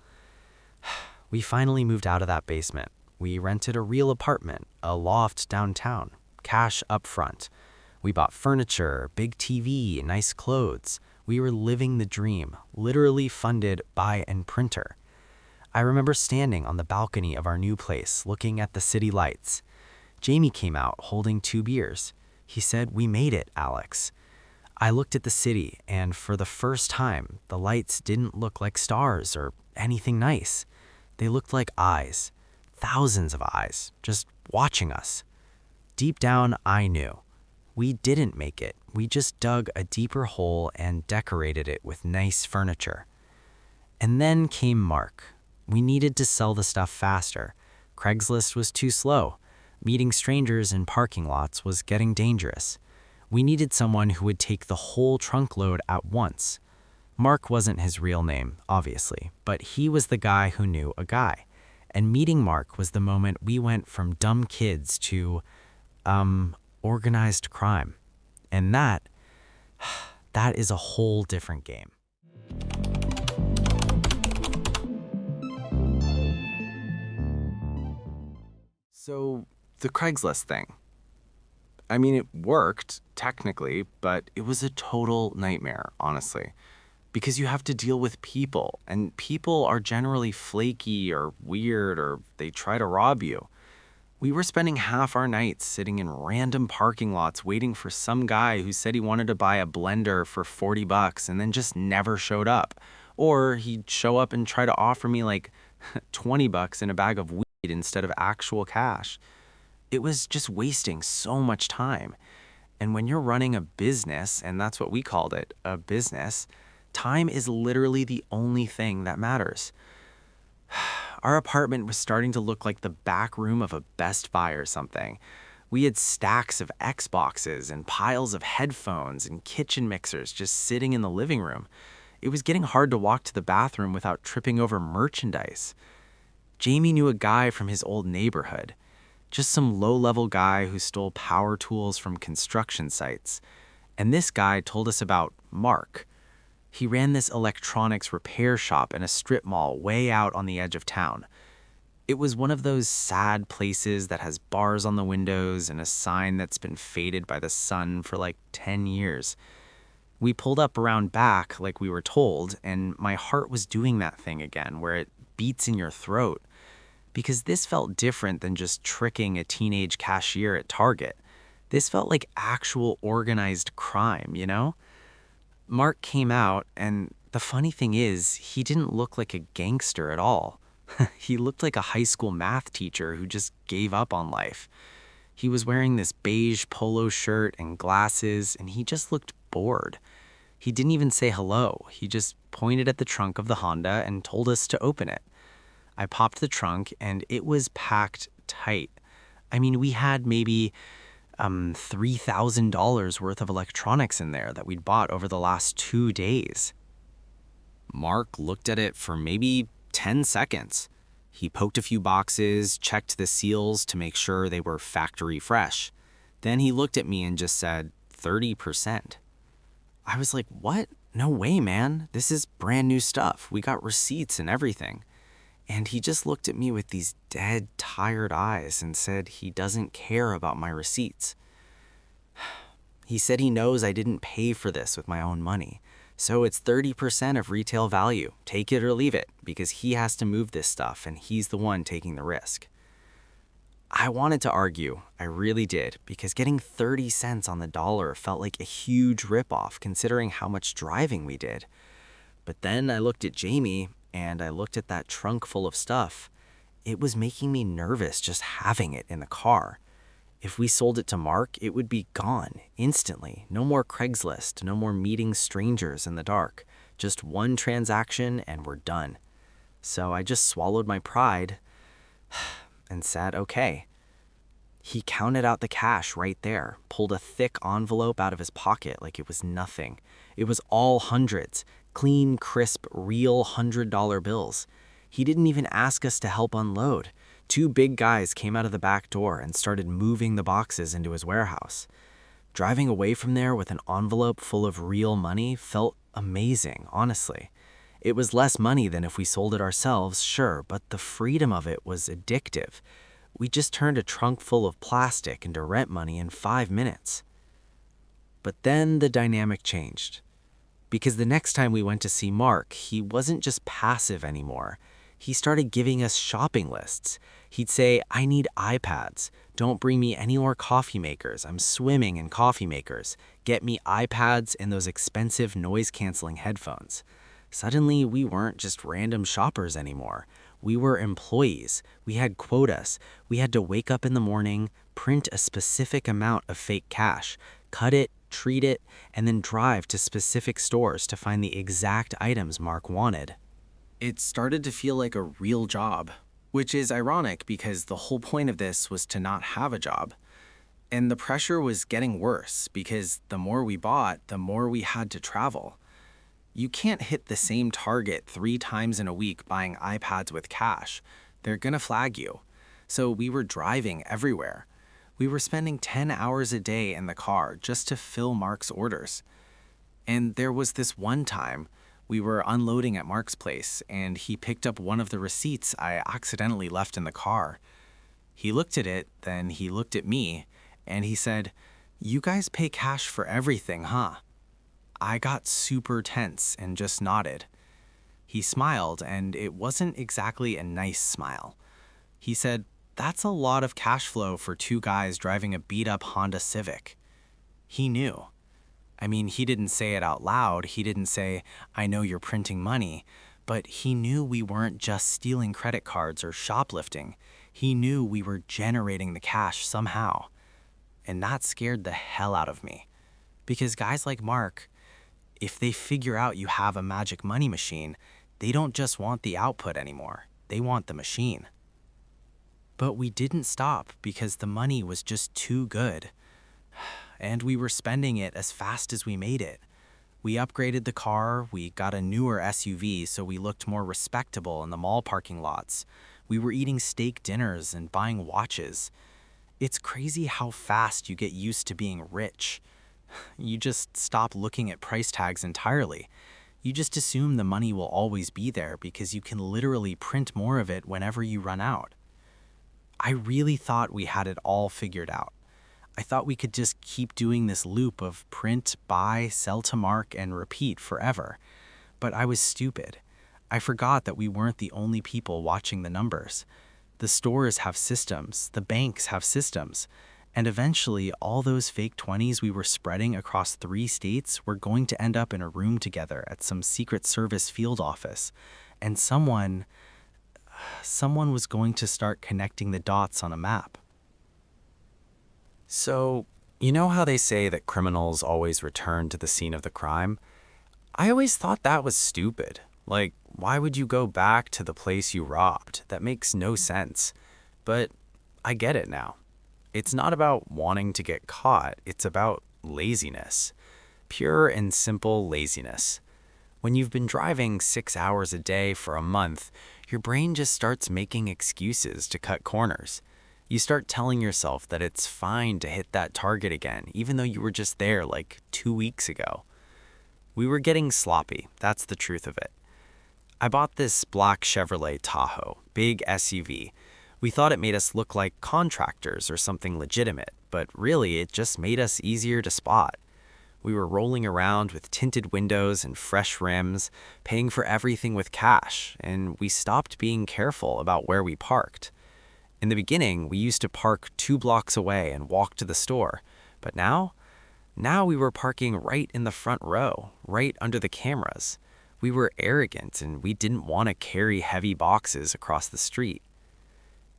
We finally moved out of that basement. We rented a real apartment, a loft downtown, cash up front. We bought furniture, big TV, nice clothes. We were living the dream, literally funded by an printer. I remember standing on the balcony of our new place, looking at the city lights. Jamie came out holding 2 beers. He said, "We made it, Alex." I looked at the city, and for the first time, the lights didn't look like stars or anything nice. They looked like eyes, thousands of eyes, just watching us. Deep down, I knew. We didn't make it. We just dug a deeper hole and decorated it with nice furniture. And then came Mark. We needed to sell the stuff faster. Craigslist was too slow. Meeting strangers in parking lots was getting dangerous. We needed someone who would take the whole trunk load at once. Mark wasn't his real name, obviously, but he was the guy who knew a guy. And meeting Mark was the moment we went from dumb kids to, organized crime. And that is a whole different game. So, the Craigslist thing. I mean, it worked, technically, but it was a total nightmare, honestly. Because you have to deal with people, and people are generally flaky or weird, or they try to rob you. We were spending half our nights sitting in random parking lots waiting for some guy who said he wanted to buy a blender for $40 and then just never showed up. Or he'd show up and try to offer me like $20 in a bag of weed instead of actual cash. It was just wasting so much time. And when you're running a business, and that's what we called it, a business, time is literally the only thing that matters. Our apartment was starting to look like the back room of a Best Buy or something. We had stacks of Xboxes and piles of headphones and kitchen mixers just sitting in the living room. It was getting hard to walk to the bathroom without tripping over merchandise. Jamie knew a guy from his old neighborhood. Just some low-level guy who stole power tools from construction sites. And this guy told us about Mark. He ran this electronics repair shop in a strip mall way out on the edge of town. It was one of those sad places that has bars on the windows and a sign that's been faded by the sun for like 10 years. We pulled up around back like we were told, and my heart was doing that thing again where it beats in your throat. Because this felt different than just tricking a teenage cashier at Target. This felt like actual organized crime, you know? Mark came out, and the funny thing is, he didn't look like a gangster at all. He looked like a high school math teacher who just gave up on life. He was wearing this beige polo shirt and glasses, and he just looked bored. He didn't even say hello. He just pointed at the trunk of the Honda and told us to open it. I popped the trunk, and it was packed tight. I mean, we had maybe $3,000 worth of electronics in there that we'd bought over the last 2 days. Mark looked at it for maybe 10 seconds. He poked a few boxes, checked the seals to make sure they were factory fresh. Then he looked at me and just said, 30%. I was like, what? No way, man. This is brand new stuff. We got receipts and everything. And he just looked at me with these dead, tired eyes and said he doesn't care about my receipts. He said he knows I didn't pay for this with my own money. So it's 30% of retail value. Take it or leave it, because he has to move this stuff and he's the one taking the risk. I wanted to argue, I really did, because getting 30 cents on the dollar felt like a huge ripoff considering how much driving we did. But then I looked at Jamie and I looked at that trunk full of stuff. It was making me nervous just having it in the car. If we sold it to Mark, it would be gone instantly. No more Craigslist, no more meeting strangers in the dark. Just one transaction and we're done. So I just swallowed my pride and said, okay. He counted out the cash right there, pulled a thick envelope out of his pocket like it was nothing. It was all hundreds, clean, crisp, real $100 bills. He didn't even ask us to help unload. 2 big guys came out of the back door and started moving the boxes into his warehouse. Driving away from there with an envelope full of real money felt amazing, honestly. It was less money than if we sold it ourselves, sure, but the freedom of it was addictive. We just turned a trunk full of plastic into rent money in 5 minutes. But then the dynamic changed. Because the next time we went to see Mark, he wasn't just passive anymore. He started giving us shopping lists. He'd say, I need iPads. Don't bring me any more coffee makers. I'm swimming in coffee makers. Get me iPads and those expensive noise-canceling headphones. Suddenly, we weren't just random shoppers anymore. We were employees. We had quotas. We had to wake up in the morning, print a specific amount of fake cash, cut it, treat it, and then drive to specific stores to find the exact items Mark wanted. It started to feel like a real job, which is ironic because the whole point of this was to not have a job. And the pressure was getting worse because the more we bought, the more we had to travel. You can't hit the same target 3 times in a week buying iPads with cash. They're gonna flag you. So we were driving everywhere. We were spending 10 hours a day in the car just to fill Mark's orders. And there was this one time we were unloading at Mark's place and he picked up one of the receipts I accidentally left in the car. He looked at it, then he looked at me, and he said, "You guys pay cash for everything, huh?" I got super tense and just nodded. He smiled, and it wasn't exactly a nice smile. He said, "That's a lot of cash flow for 2 guys driving a beat-up Honda Civic." He knew. I mean, he didn't say it out loud. He didn't say, "I know you're printing money," but he knew we weren't just stealing credit cards or shoplifting. He knew we were generating the cash somehow. And that scared the hell out of me. Because guys like Mark, if they figure out you have a magic money machine, they don't just want the output anymore. They want the machine. But we didn't stop because the money was just too good. And we were spending it as fast as we made it. We upgraded the car, we got a newer SUV so we looked more respectable in the mall parking lots. We were eating steak dinners and buying watches. It's crazy how fast you get used to being rich. You just stop looking at price tags entirely. You just assume the money will always be there because you can literally print more of it whenever you run out. I really thought we had it all figured out. I thought we could just keep doing this loop of print, buy, sell to mark, and repeat forever. But I was stupid. I forgot that we weren't the only people watching the numbers. The stores have systems, the banks have systems, and eventually all those fake 20s we were spreading across 3 states were going to end up in a room together at some Secret Service field office, and someone was going to start connecting the dots on a map. So, you know how they say that criminals always return to the scene of the crime? I always thought that was stupid. Like, why would you go back to the place you robbed? That makes no sense. But I get it now. It's not about wanting to get caught, it's about laziness. Pure and simple laziness. When you've been driving 6 hours a day for a month, your brain just starts making excuses to cut corners. You start telling yourself that it's fine to hit that target again, even though you were just there like 2 weeks ago. We were getting sloppy, that's the truth of it. I bought this black Chevrolet Tahoe, big SUV. We thought it made us look like contractors or something legitimate, but really it just made us easier to spot. We were rolling around with tinted windows and fresh rims, paying for everything with cash, and we stopped being careful about where we parked. In the beginning, we used to park 2 blocks away and walk to the store, but now we were parking right in the front row, right under the cameras. We were arrogant and we didn't want to carry heavy boxes across the street.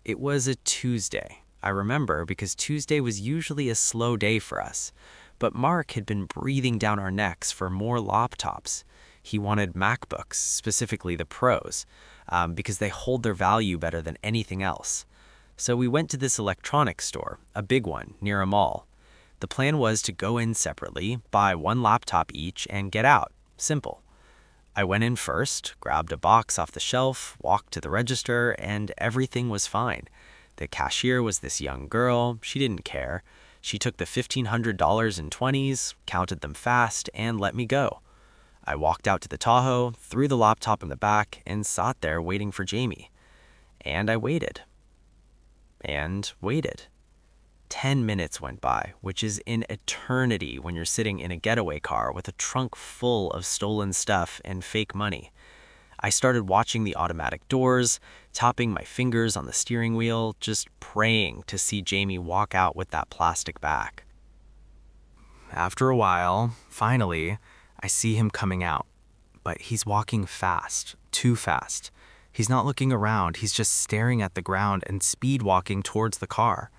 It was a Tuesday, I remember, because Tuesday was usually a slow day for us, but Mark had been breathing down our necks for more laptops. He wanted MacBooks, specifically the Pros, because they hold their value better than anything else. So we went to this electronics store, a big one, near a mall. The plan was to go in separately, buy 1 laptop each, and get out. Simple. I went in first, grabbed a box off the shelf, walked to the register, and everything was fine. The cashier was this young girl. She didn't care. She took the $1,500 in 20s, counted them fast, and let me go. I walked out to the Tahoe, threw the laptop in the back, and sat there waiting for Jamie. And I waited. And waited. 10 minutes went by, which is an eternity when you're sitting in a getaway car with a trunk full of stolen stuff and fake money. I started watching the automatic doors, tapping my fingers on the steering wheel, just praying to see Jamie walk out with that plastic bag. After a while, finally, I see him coming out. But he's walking fast, too fast. He's not looking around, he's just staring at the ground and speed walking towards the car.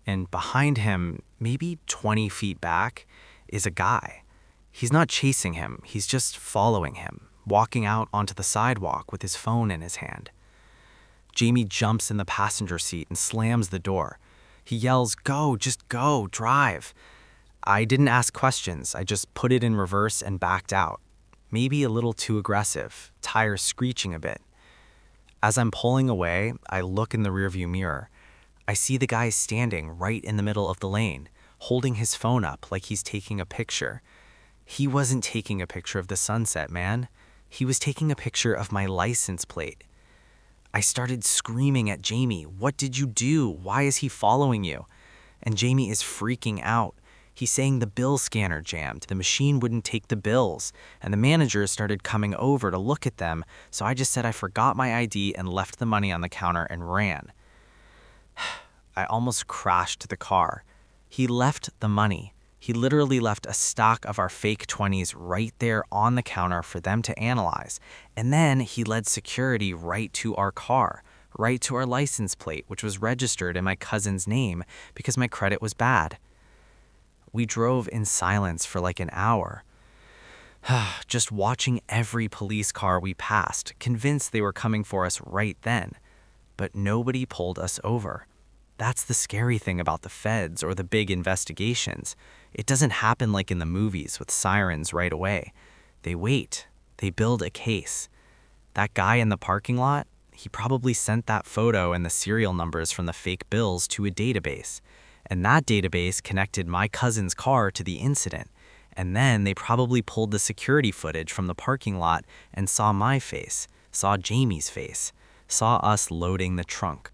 And behind him, maybe 20 feet back, is a guy. He's not chasing him, he's just following him, walking out onto the sidewalk with his phone in his hand. Jamie jumps in the passenger seat and slams the door. He yells, "Go, just go, drive." I didn't ask questions, I just put it in reverse and backed out. Maybe a little too aggressive, tires screeching a bit. As I'm pulling away, I look in the rearview mirror. I see the guy standing right in the middle of the lane, holding his phone up like he's taking a picture. He wasn't taking a picture of the sunset, man. He was taking a picture of my license plate. I started screaming at Jamie, "What did you do? Why is he following you?" And Jamie is freaking out. He's saying the bill scanner jammed, the machine wouldn't take the bills, and the manager started coming over to look at them, so I just said I forgot my ID and left the money on the counter and ran. I almost crashed the car. He left the money. He literally left a stack of our fake 20s right there on the counter for them to analyze, and then he led security right to our car, right to our license plate, which was registered in my cousin's name because my credit was bad. We drove in silence for like an hour, just watching every police car we passed, convinced they were coming for us right then. But nobody pulled us over. That's the scary thing about the feds or the big investigations. It doesn't happen like in the movies with sirens right away. They wait. They build a case. That guy in the parking lot, he probably sent that photo and the serial numbers from the fake bills to a database. And that database connected my cousin's car to the incident. And then they probably pulled the security footage from the parking lot and saw my face, saw Jamie's face, saw us loading the trunk.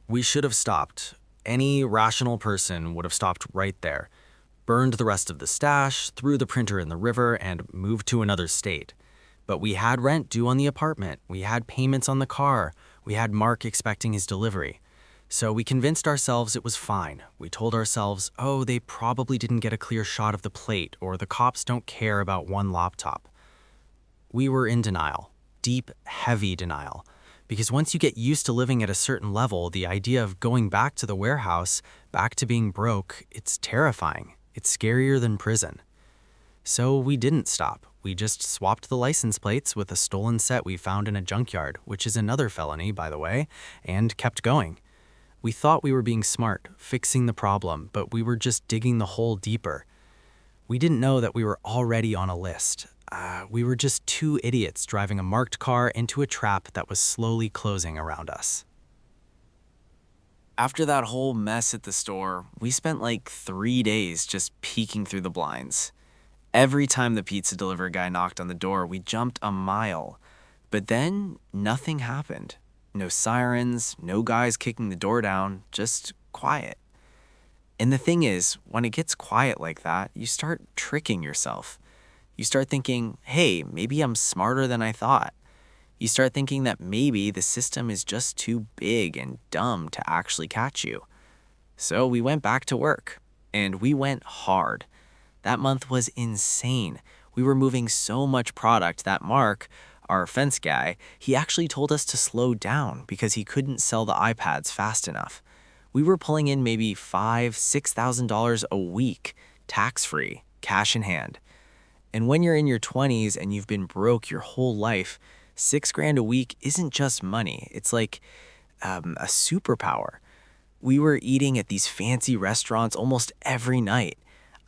We should have stopped. Any rational person would have stopped right there, burned the rest of the stash, threw the printer in the river, and moved to another state. But we had rent due on the apartment, we had payments on the car, we had Mark expecting his delivery. So we convinced ourselves it was fine. We told ourselves, oh, they probably didn't get a clear shot of the plate, or the cops don't care about one laptop. We were in denial, deep, heavy denial. Because once you get used to living at a certain level, the idea of going back to the warehouse, back to being broke, it's terrifying. It's scarier than prison. So we didn't stop. We just swapped the license plates with a stolen set we found in a junkyard, which is another felony, by the way, and kept going. We thought we were being smart, fixing the problem, but we were just digging the hole deeper. We didn't know that we were already on a list. We were just two idiots driving a marked car into a trap that was slowly closing around us. After that whole mess at the store, we spent like 3 days just peeking through the blinds. Every time the pizza delivery guy knocked on the door, we jumped a mile. But then nothing happened. No sirens, no guys kicking the door down, just quiet. And the thing is, when it gets quiet like that, you start tricking yourself. You start thinking, hey, maybe I'm smarter than I thought. You start thinking that maybe the system is just too big and dumb to actually catch you. So we went back to work, and we went hard. That month was insane. We were moving so much product that Mark, our fence guy, he actually told us to slow down because he couldn't sell the iPads fast enough. We were pulling in maybe $5,000–$6,000 a week, tax-free, cash in hand. And when you're in your 20s and you've been broke your whole life, $6,000 a week isn't just money. It's like a superpower. We were eating at these fancy restaurants almost every night.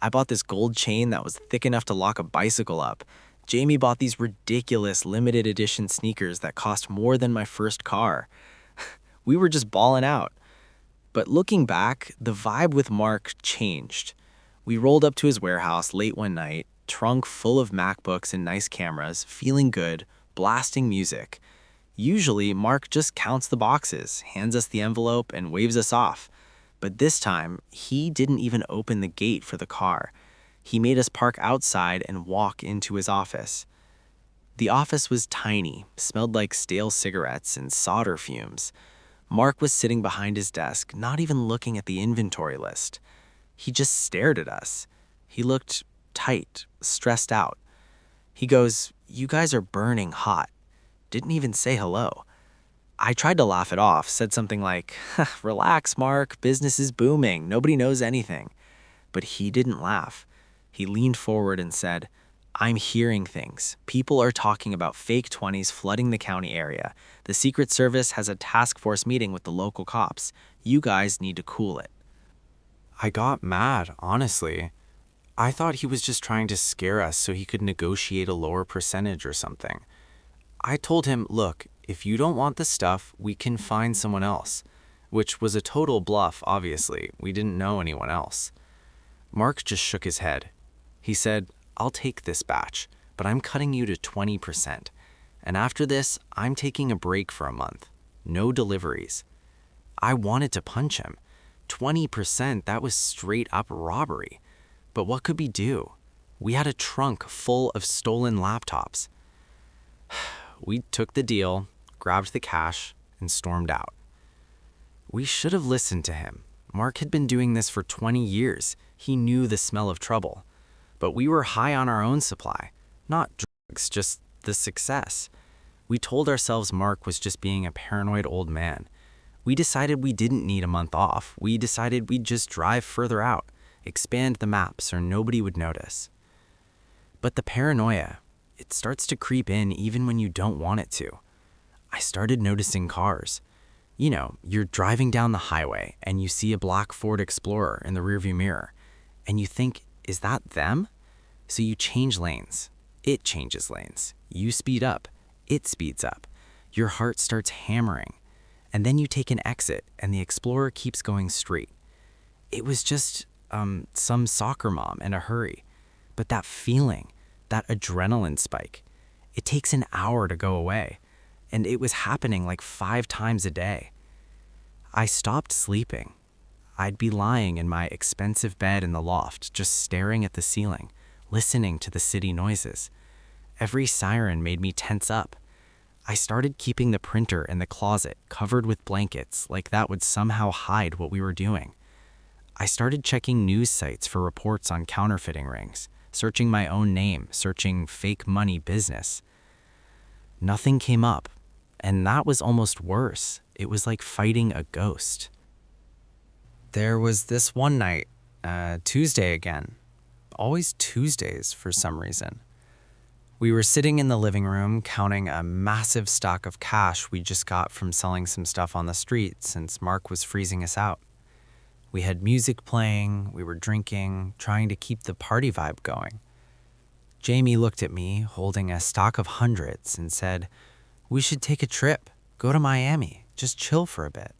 I bought this gold chain that was thick enough to lock a bicycle up. Jamie bought these ridiculous limited edition sneakers that cost more than my first car. We were just balling out. But looking back, the vibe with Mark changed. We rolled up to his warehouse late one night, trunk full of MacBooks and nice cameras, feeling good, blasting music. Usually, Mark just counts the boxes, hands us the envelope, and waves us off. But this time, he didn't even open the gate for the car. He made us park outside and walk into his office. The office was tiny, smelled like stale cigarettes and solder fumes. Mark was sitting behind his desk, not even looking at the inventory list. He just stared at us. He looked tight, stressed out. He goes, "You guys are burning hot." Didn't even say hello. I tried to laugh it off, said something like, "Relax, Mark, business is booming, nobody knows anything." But he didn't laugh. He leaned forward and said, "I'm hearing things. People are talking about fake 20s flooding the county area. The Secret Service has a task force meeting with the local cops. You guys need to cool it." I got mad, honestly. I thought he was just trying to scare us so he could negotiate a lower percentage or something. I told him, look, if you don't want the stuff, we can find someone else. Which was a total bluff, obviously. We didn't know anyone else. Mark just shook his head. He said, "I'll take this batch, but I'm cutting you to 20%. And after this, I'm taking a break for a month. No deliveries." I wanted to punch him. 20%, that was straight up robbery. But what could we do? We had a trunk full of stolen laptops. We took the deal, grabbed the cash, and stormed out. We should have listened to him. Mark had been doing this for 20 years. He knew the smell of trouble. But we were high on our own supply. Not drugs, just the success. We told ourselves Mark was just being a paranoid old man. We decided we didn't need a month off. We decided we'd just drive further out, expand the map so nobody would notice. But the paranoia, it starts to creep in even when you don't want it to. I started noticing cars. You know, you're driving down the highway and you see a black Ford Explorer in the rearview mirror, and you think, is that them? So you change lanes. It changes lanes. You speed up. It speeds up. Your heart starts hammering. And then you take an exit and the Explorer keeps going straight. It was just some soccer mom in a hurry. But that feeling, that adrenaline spike, it takes an hour to go away. And it was happening like 5 times a day. I stopped sleeping. I'd be lying in my expensive bed in the loft, just staring at the ceiling, listening to the city noises. Every siren made me tense up. I started keeping the printer in the closet, covered with blankets, like that would somehow hide what we were doing. I started checking news sites for reports on counterfeiting rings, searching my own name, searching fake money business. Nothing came up, and that was almost worse. It was like fighting a ghost. There was this one night, Tuesday again. Always Tuesdays for some reason. We were sitting in the living room counting a massive stock of cash we just got from selling some stuff on the street since Mark was freezing us out. We had music playing, we were drinking, trying to keep the party vibe going. Jamie looked at me, holding a stock of hundreds, and said, "We should take a trip, go to Miami, just chill for a bit."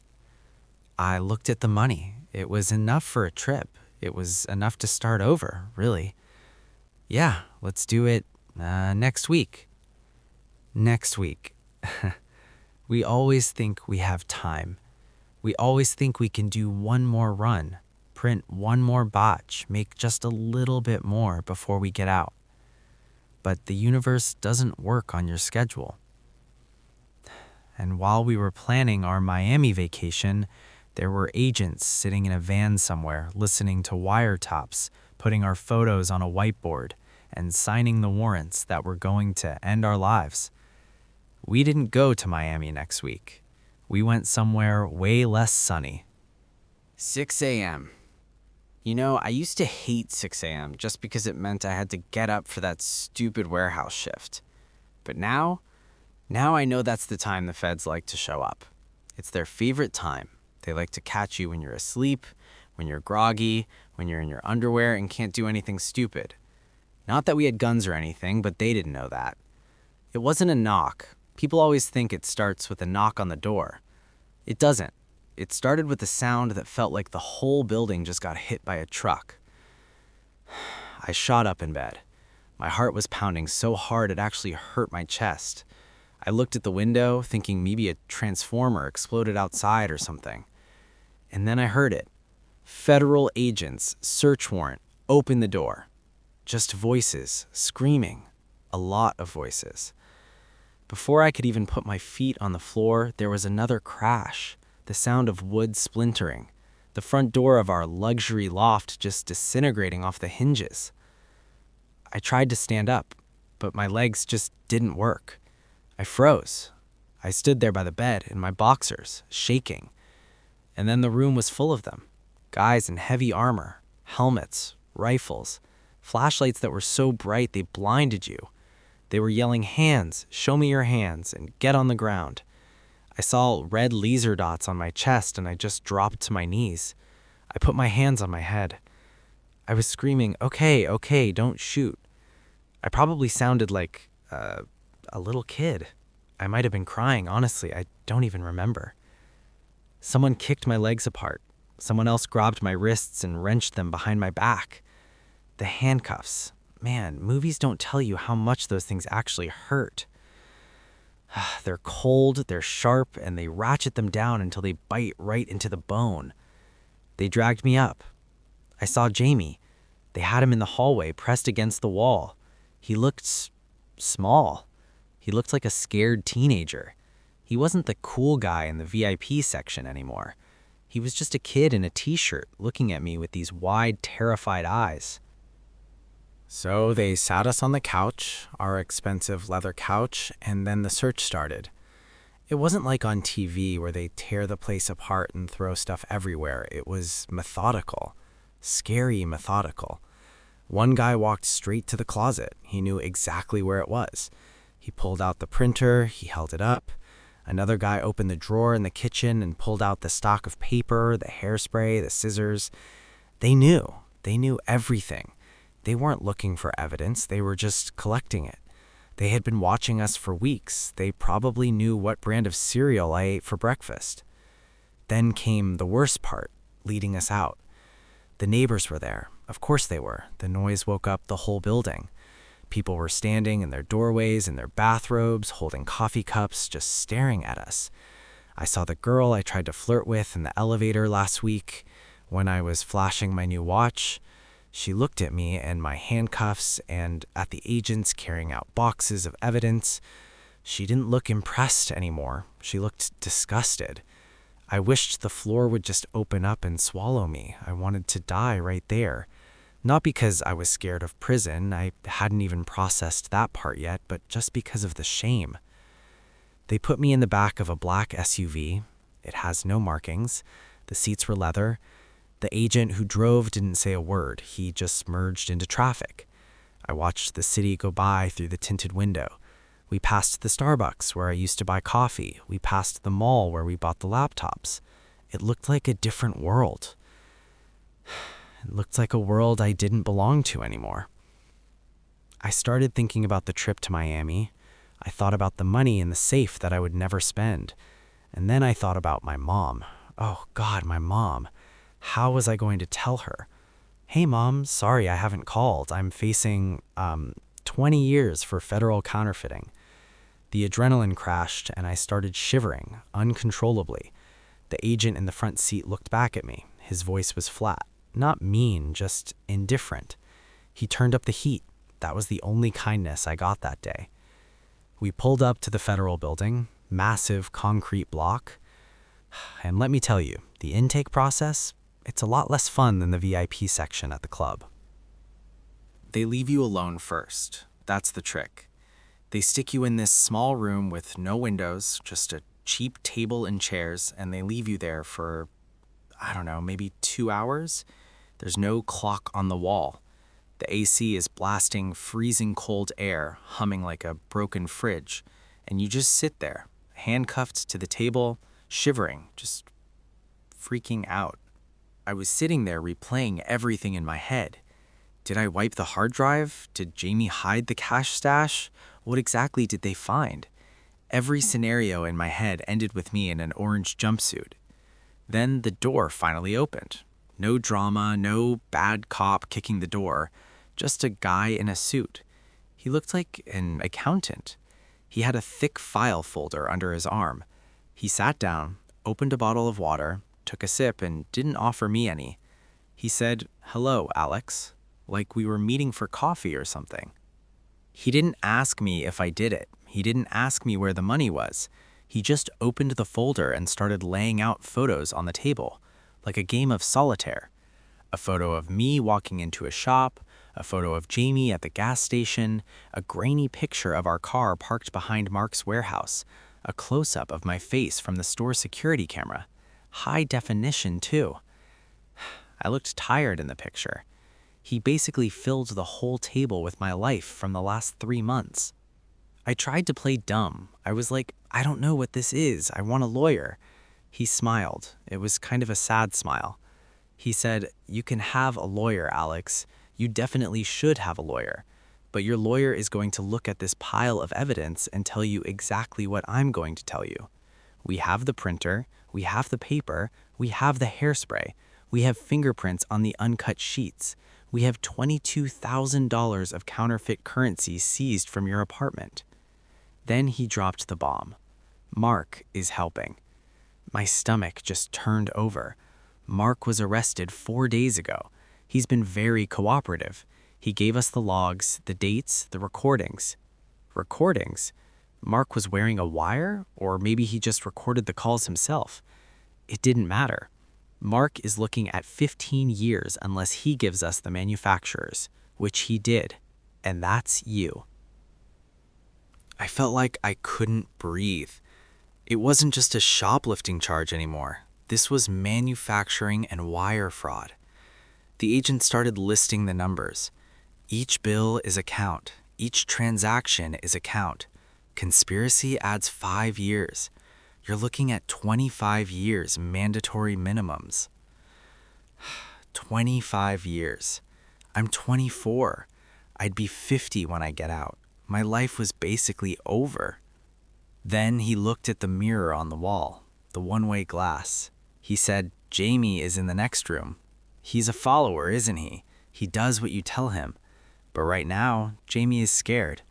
I looked at the money. It was enough for a trip. It was enough to start over, really. "Yeah, let's do it next week." Next week. We always think we have time. We always think we can do one more run, print one more batch, make just a little bit more before we get out. But the universe doesn't work on your schedule. And while we were planning our Miami vacation, there were agents sitting in a van somewhere, listening to wiretaps, putting our photos on a whiteboard, and signing the warrants that were going to end our lives. We didn't go to Miami next week. We went somewhere way less sunny. 6 a.m. You know, I used to hate 6 a.m. just because it meant I had to get up for that stupid warehouse shift. But now I know that's the time the feds like to show up. It's their favorite time. They like to catch you when you're asleep, when you're groggy, when you're in your underwear and can't do anything stupid. Not that we had guns or anything, but they didn't know that. It wasn't a knock. People always think it starts with a knock on the door. It doesn't. It started with a sound that felt like the whole building just got hit by a truck. I shot up in bed. My heart was pounding so hard it actually hurt my chest. I looked at the window, thinking maybe a transformer exploded outside or something. And then I heard it. Federal agents, search warrant, open the door. Just voices, screaming. A lot of voices. Before I could even put my feet on the floor, there was another crash. The sound of wood splintering. The front door of our luxury loft just disintegrating off the hinges. I tried to stand up, but my legs just didn't work. I froze. I stood there by the bed in my boxers, shaking. And then the room was full of them. Guys in heavy armor, helmets, rifles, flashlights that were so bright they blinded you. They were yelling, "Hands, show me your hands, and get on the ground." I saw red laser dots on my chest and I just dropped to my knees. I put my hands on my head. I was screaming, okay, don't shoot." I probably sounded like a little kid. I might have been crying, honestly. I don't even remember. Someone kicked my legs apart. Someone else grabbed my wrists and wrenched them behind my back. The handcuffs. Man, movies don't tell you how much those things actually hurt. They're cold, they're sharp, and they ratchet them down until they bite right into the bone. They dragged me up. I saw Jamie. They had him in the hallway, pressed against the wall. He looked small. He looked like a scared teenager. He wasn't the cool guy in the VIP section anymore. He was just a kid in a t-shirt looking at me with these wide, terrified eyes. So they sat us on the couch, our expensive leather couch, and then the search started. It wasn't like on TV where they tear the place apart and throw stuff everywhere. It was methodical, scary methodical. One guy walked straight to the closet. He knew exactly where it was. He pulled out the printer, he held it up. Another guy opened the drawer in the kitchen and pulled out the stock of paper, the hairspray, the scissors. They knew everything. They weren't looking for evidence, they were just collecting it. They had been watching us for weeks. They probably knew what brand of cereal I ate for breakfast. Then came the worst part, leading us out. The neighbors were there. Of course they were. The noise woke up the whole building. People were standing in their doorways, in their bathrobes, holding coffee cups, just staring at us. I saw the girl I tried to flirt with in the elevator last week. When I was flashing my new watch, she looked at me and my handcuffs and at the agents carrying out boxes of evidence. She didn't look impressed anymore. She looked disgusted. I wished the floor would just open up and swallow me. I wanted to die right there. Not because I was scared of prison, I hadn't even processed that part yet, but just because of the shame. They put me in the back of a black SUV. It has no markings. The seats were leather. The agent who drove didn't say a word. He just merged into traffic. I watched the city go by through the tinted window. We passed the Starbucks where I used to buy coffee. We passed the mall where we bought the laptops. It looked like a different world. It looked like a world I didn't belong to anymore. I started thinking about the trip to Miami. I thought about the money in the safe that I would never spend. And then I thought about my mom. Oh God, my mom. How was I going to tell her? Hey mom, sorry I haven't called. I'm facing 20 years for federal counterfeiting. The adrenaline crashed and I started shivering uncontrollably. The agent in the front seat looked back at me. His voice was flat, not mean, just indifferent. He turned up the heat. That was the only kindness I got that day. We pulled up to the federal building, massive concrete block. And let me tell you, the intake process, it's a lot less fun than the VIP section at the club. They leave you alone first. That's the trick. They stick you in this small room with no windows, just a cheap table and chairs, and they leave you there for, I don't know, maybe 2 hours. There's no clock on the wall. The AC is blasting freezing cold air, humming like a broken fridge, and you just sit there, handcuffed to the table, shivering, just freaking out. I was sitting there replaying everything in my head. Did I wipe the hard drive? Did Jamie hide the cash stash? What exactly did they find? Every scenario in my head ended with me in an orange jumpsuit. Then the door finally opened. No drama, no bad cop kicking the door, just a guy in a suit. He looked like an accountant. He had a thick file folder under his arm. He sat down, opened a bottle of water, took a sip, and didn't offer me any. He said, "Hello, Alex," like we were meeting for coffee or something. He didn't ask me if I did it. He didn't ask me where the money was. He just opened the folder and started laying out photos on the table, like a game of solitaire. A photo of me walking into a shop, a photo of Jamie at the gas station, a grainy picture of our car parked behind Mark's warehouse, a close-up of my face from the store security camera. High definition, too. I looked tired in the picture. He basically filled the whole table with my life from the last 3 months. I tried to play dumb. I was like, I don't know what this is. I want a lawyer. He smiled. It was kind of a sad smile. He said, "You can have a lawyer, Alex. You definitely should have a lawyer. But your lawyer is going to look at this pile of evidence and tell you exactly what I'm going to tell you. We have the printer. We have the paper. We have the hairspray. We have fingerprints on the uncut sheets. We have $22,000 of counterfeit currency seized from your apartment." Then he dropped the bomb. Mark is helping. My stomach just turned over. Mark was arrested 4 days ago. He's been very cooperative. He gave us the logs, the dates, the recordings. Recordings? Mark was wearing a wire? Or maybe he just recorded the calls himself. It didn't matter. Mark is looking at 15 years unless he gives us the manufacturers, which he did. And that's you. I felt like I couldn't breathe. It wasn't just a shoplifting charge anymore. This was manufacturing and wire fraud. The agent started listing the numbers. Each bill is a count. Each transaction is a count. Conspiracy adds 5 years. You're looking at 25 years mandatory minimums. 25 years. I'm 24. I'd be 50 when I get out. My life was basically over. Then he looked at the mirror on the wall, the one-way glass. He said, "Jamie is in the next room. He's a follower, isn't he? He does what you tell him. But right now, Jamie is scared.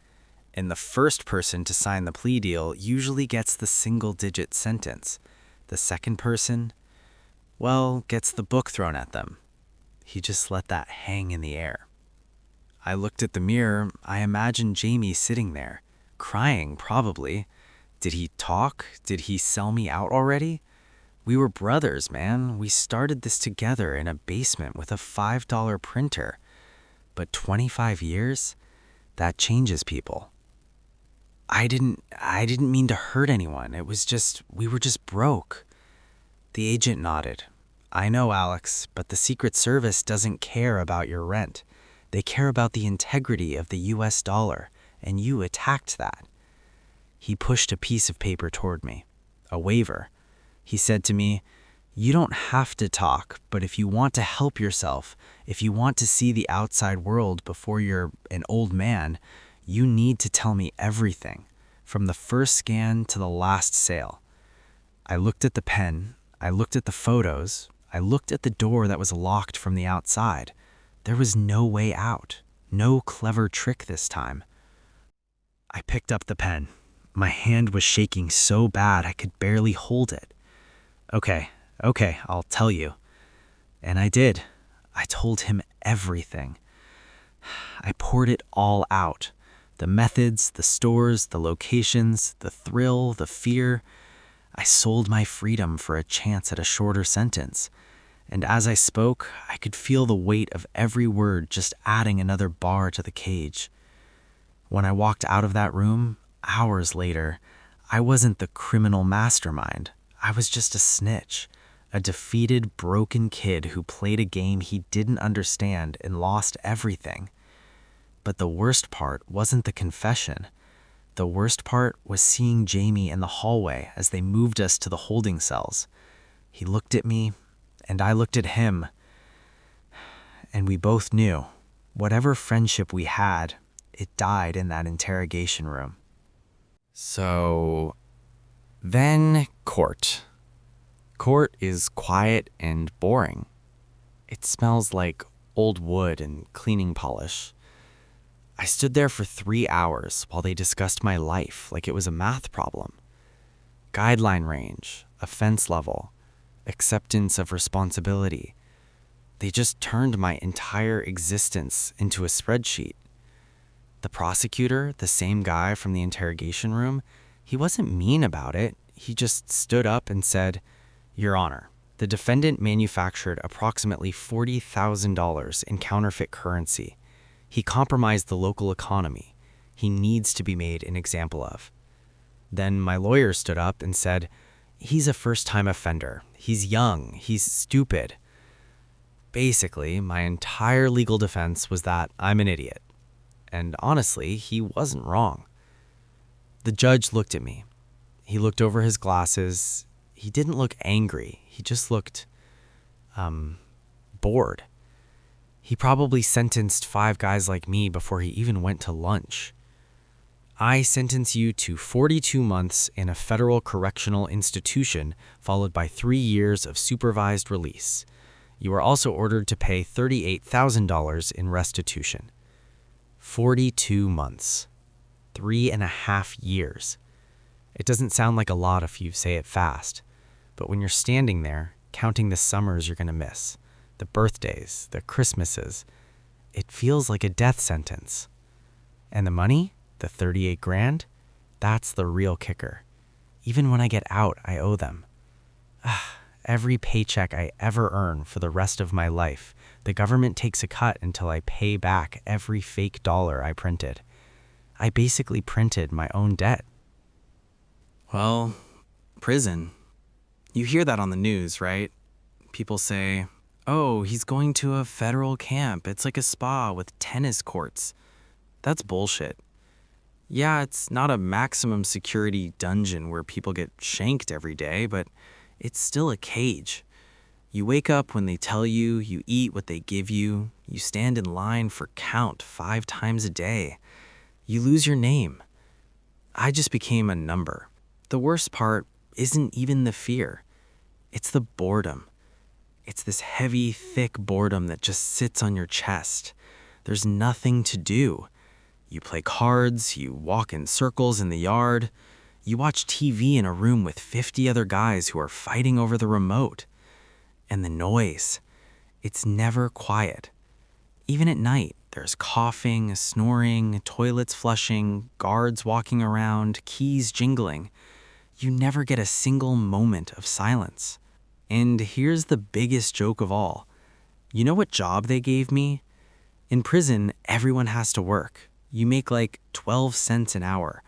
And the first person to sign the plea deal usually gets the single-digit sentence. The second person, well, gets the book thrown at them. He just let that hang in the air. I looked at the mirror. I imagined Jamie sitting there, crying probably. Did he talk? Did he sell me out already? We were brothers, man. We started this together in a basement with a $5 printer. But 25 years? That changes people. I didn't mean to hurt anyone. It was just, we were just broke. The agent nodded. I know, Alex, but the Secret Service doesn't care about your rent. They care about the integrity of the US dollar, and you attacked that. He pushed a piece of paper toward me, a waiver. He said to me, you don't have to talk, but if you want to help yourself, if you want to see the outside world before you're an old man, you need to tell me everything, from the first scan to the last sale. I looked at the pen, I looked at the photos, I looked at the door that was locked from the outside. There was no way out, no clever trick this time. I picked up the pen. My hand was shaking so bad I could barely hold it. Okay, I'll tell you. And I did. I told him everything. I poured it all out. The methods, the stores, the locations, the thrill, the fear. I sold my freedom for a chance at a shorter sentence. And as I spoke, I could feel the weight of every word just adding another bar to the cage. When I walked out of that room, hours later, I wasn't the criminal mastermind. I was just a snitch, a defeated, broken kid who played a game he didn't understand and lost everything. But the worst part wasn't the confession. The worst part was seeing Jamie in the hallway as they moved us to the holding cells. He looked at me, and I looked at him, and we both knew, whatever friendship we had, it died in that interrogation room. So, then court. Court is quiet and boring. It smells like old wood and cleaning polish. I stood there for 3 hours while they discussed my life like it was a math problem. Guideline range, offense level, acceptance of responsibility. They just turned my entire existence into a spreadsheet. The prosecutor, the same guy from the interrogation room, he wasn't mean about it. He just stood up and said, Your Honor, the defendant manufactured approximately $40,000 in counterfeit currency. He compromised the local economy. He needs to be made an example of. Then my lawyer stood up and said, He's a first-time offender. He's young. He's stupid. Basically, my entire legal defense was that I'm an idiot. And honestly, he wasn't wrong. The judge looked at me. He looked over his glasses. He didn't look angry. He just looked, bored. He probably sentenced 5 guys like me before he even went to lunch. I sentence you to 42 months in a federal correctional institution, followed by 3 years of supervised release. You are also ordered to pay $38,000 in restitution. 42 months. 3.5 years. It doesn't sound like a lot if you say it fast, but when you're standing there, counting the summers you're going to miss, the birthdays, the Christmases, it feels like a death sentence. And the money? The 38 grand? That's the real kicker. Even when I get out, I owe them. Every paycheck I ever earn for the rest of my life, the government takes a cut until I pay back every fake dollar I printed. I basically printed my own debt. Well, prison. You hear that on the news, right? People say, oh, he's going to a federal camp. It's like a spa with tennis courts. That's bullshit. Yeah, it's not a maximum security dungeon where people get shanked every day, but it's still a cage. You wake up when they tell you, you eat what they give you, you stand in line for count 5 times a day. You lose your name. I just became a number. The worst part isn't even the fear. It's the boredom. It's this heavy, thick boredom that just sits on your chest. There's nothing to do. You play cards, you walk in circles in the yard, you watch TV in a room with 50 other guys who are fighting over the remote. And the noise. It's never quiet. Even at night, there's coughing, snoring, toilets flushing, guards walking around, keys jingling. You never get a single moment of silence. And here's the biggest joke of all. You know what job they gave me? In prison, everyone has to work. You make like 12 cents an hour.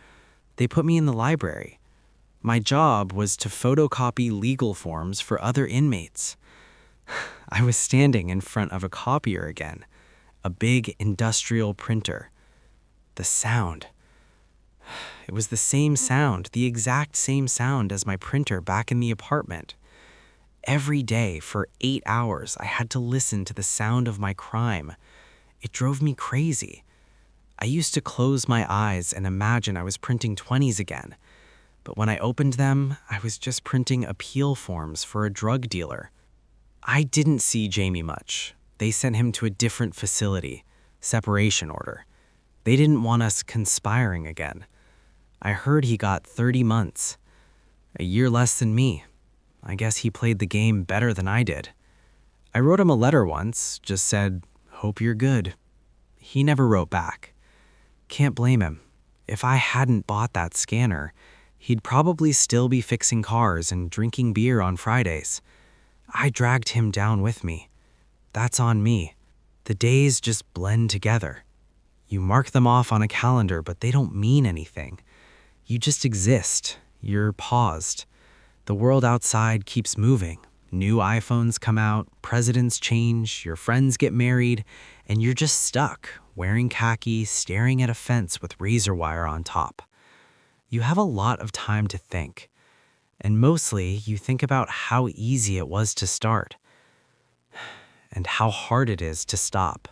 They put me in the library. My job was to photocopy legal forms for other inmates. I was standing in front of a copier again, a big industrial printer. The sound. It was the same sound, the exact same sound as my printer back in the apartment. Every day for 8 hours, I had to listen to the sound of my crime. It drove me crazy. I used to close my eyes and imagine I was printing 20s again. But when I opened them, I was just printing appeal forms for a drug dealer. I didn't see Jamie much. They sent him to a different facility, separation order. They didn't want us conspiring again. I heard he got 30 months, a year less than me. I guess he played the game better than I did. I wrote him a letter once, just said, "Hope you're good." He never wrote back. Can't blame him. If I hadn't bought that scanner, he'd probably still be fixing cars and drinking beer on Fridays. I dragged him down with me. That's on me. The days just blend together. You mark them off on a calendar, but they don't mean anything. You just exist. You're paused. The world outside keeps moving. New iPhones come out, presidents change, your friends get married, and you're just stuck, wearing khaki, staring at a fence with razor wire on top. You have a lot of time to think. And mostly, you think about how easy it was to start and how hard it is to stop.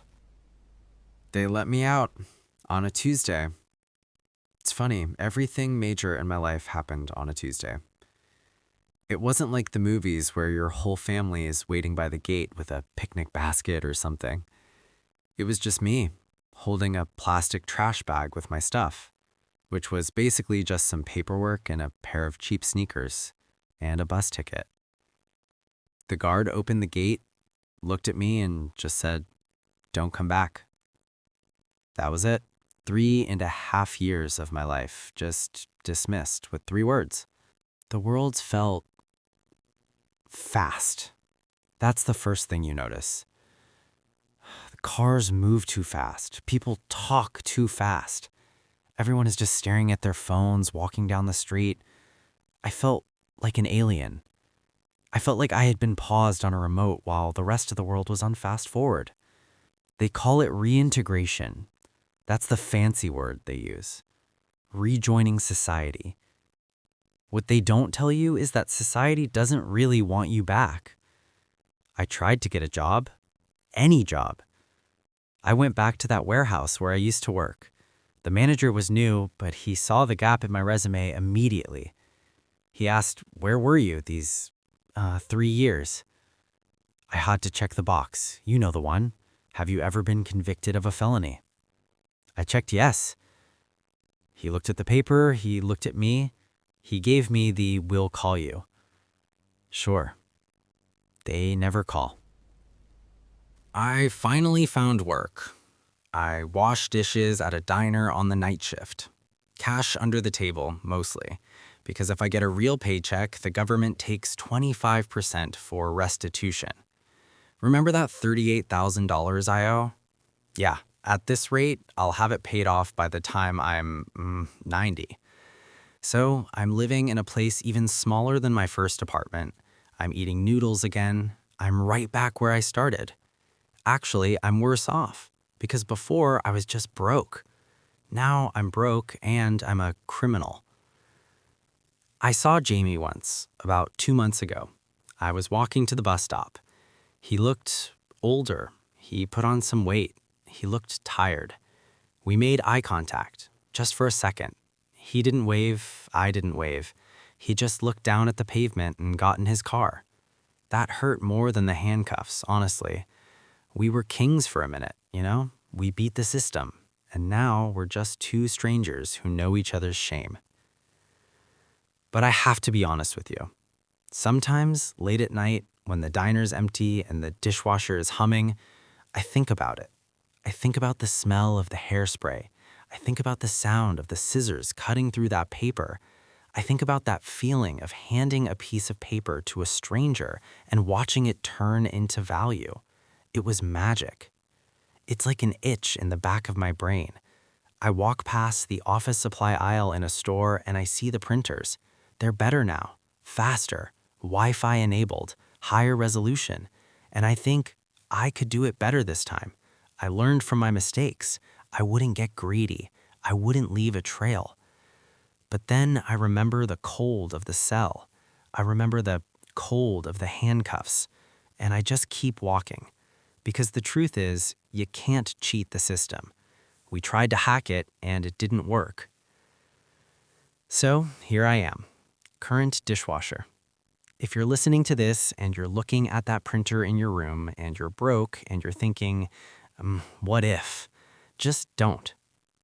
They let me out on a Tuesday. It's funny, everything major in my life happened on a Tuesday. It wasn't like the movies where your whole family is waiting by the gate with a picnic basket or something. It was just me, holding a plastic trash bag with my stuff, which was basically just some paperwork and a pair of cheap sneakers and a bus ticket. The guard opened the gate, looked at me, and just said, "Don't come back." That was it. 3.5 years of my life just dismissed with 3 words. The world felt fast. That's the first thing you notice. The cars move too fast. People talk too fast. Everyone is just staring at their phones, walking down the street. I felt like an alien. I felt like I had been paused on a remote while the rest of the world was on fast forward. They call it reintegration. That's the fancy word they use. Rejoining society. What they don't tell you is that society doesn't really want you back. I tried to get a job. Any job. I went back to that warehouse where I used to work. The manager was new, but he saw the gap in my resume immediately. He asked, "Where were you these 3 years?" I had to check the box. You know the one. Have you ever been convicted of a felony? I checked yes. He looked at the paper, he looked at me. He gave me the "we'll call you." Sure. They never call. I finally found work. I washed dishes at a diner on the night shift. Cash under the table, mostly. Because if I get a real paycheck, the government takes 25% for restitution. Remember that $38,000 I owe? Yeah, at this rate, I'll have it paid off by the time I'm 90. So I'm living in a place even smaller than my first apartment. I'm eating noodles again. I'm right back where I started. Actually, I'm worse off, because before I was just broke. Now I'm broke and I'm a criminal. I saw Jamie once, about 2 months ago. I was walking to the bus stop. He looked older. He put on some weight. He looked tired. We made eye contact, just for a second. He didn't wave, I didn't wave. He just looked down at the pavement and got in his car. That hurt more than the handcuffs, honestly. We were kings for a minute, you know? We beat the system, and now we're just 2 strangers who know each other's shame. But I have to be honest with you. Sometimes, late at night, when the diner's empty and the dishwasher is humming, I think about it. I think about the smell of the hairspray. I think about the sound of the scissors cutting through that paper. I think about that feeling of handing a piece of paper to a stranger and watching it turn into value. It was magic. It's like an itch in the back of my brain. I walk past the office supply aisle in a store and I see the printers. They're better now, faster, Wi-Fi enabled, higher resolution. And I think I could do it better this time. I learned from my mistakes. I wouldn't get greedy. I wouldn't leave a trail. But then I remember the cold of the cell. I remember the cold of the handcuffs. And I just keep walking. Because the truth is, you can't cheat the system. We tried to hack it and it didn't work. So here I am, current dishwasher. If you're listening to this and you're looking at that printer in your room and you're broke and you're thinking, what if? Just don't.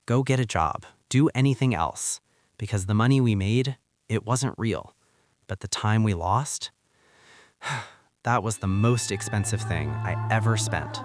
Go get a job. Do anything else. Because the money we made, it wasn't real. But the time we lost, that was the most expensive thing I ever spent.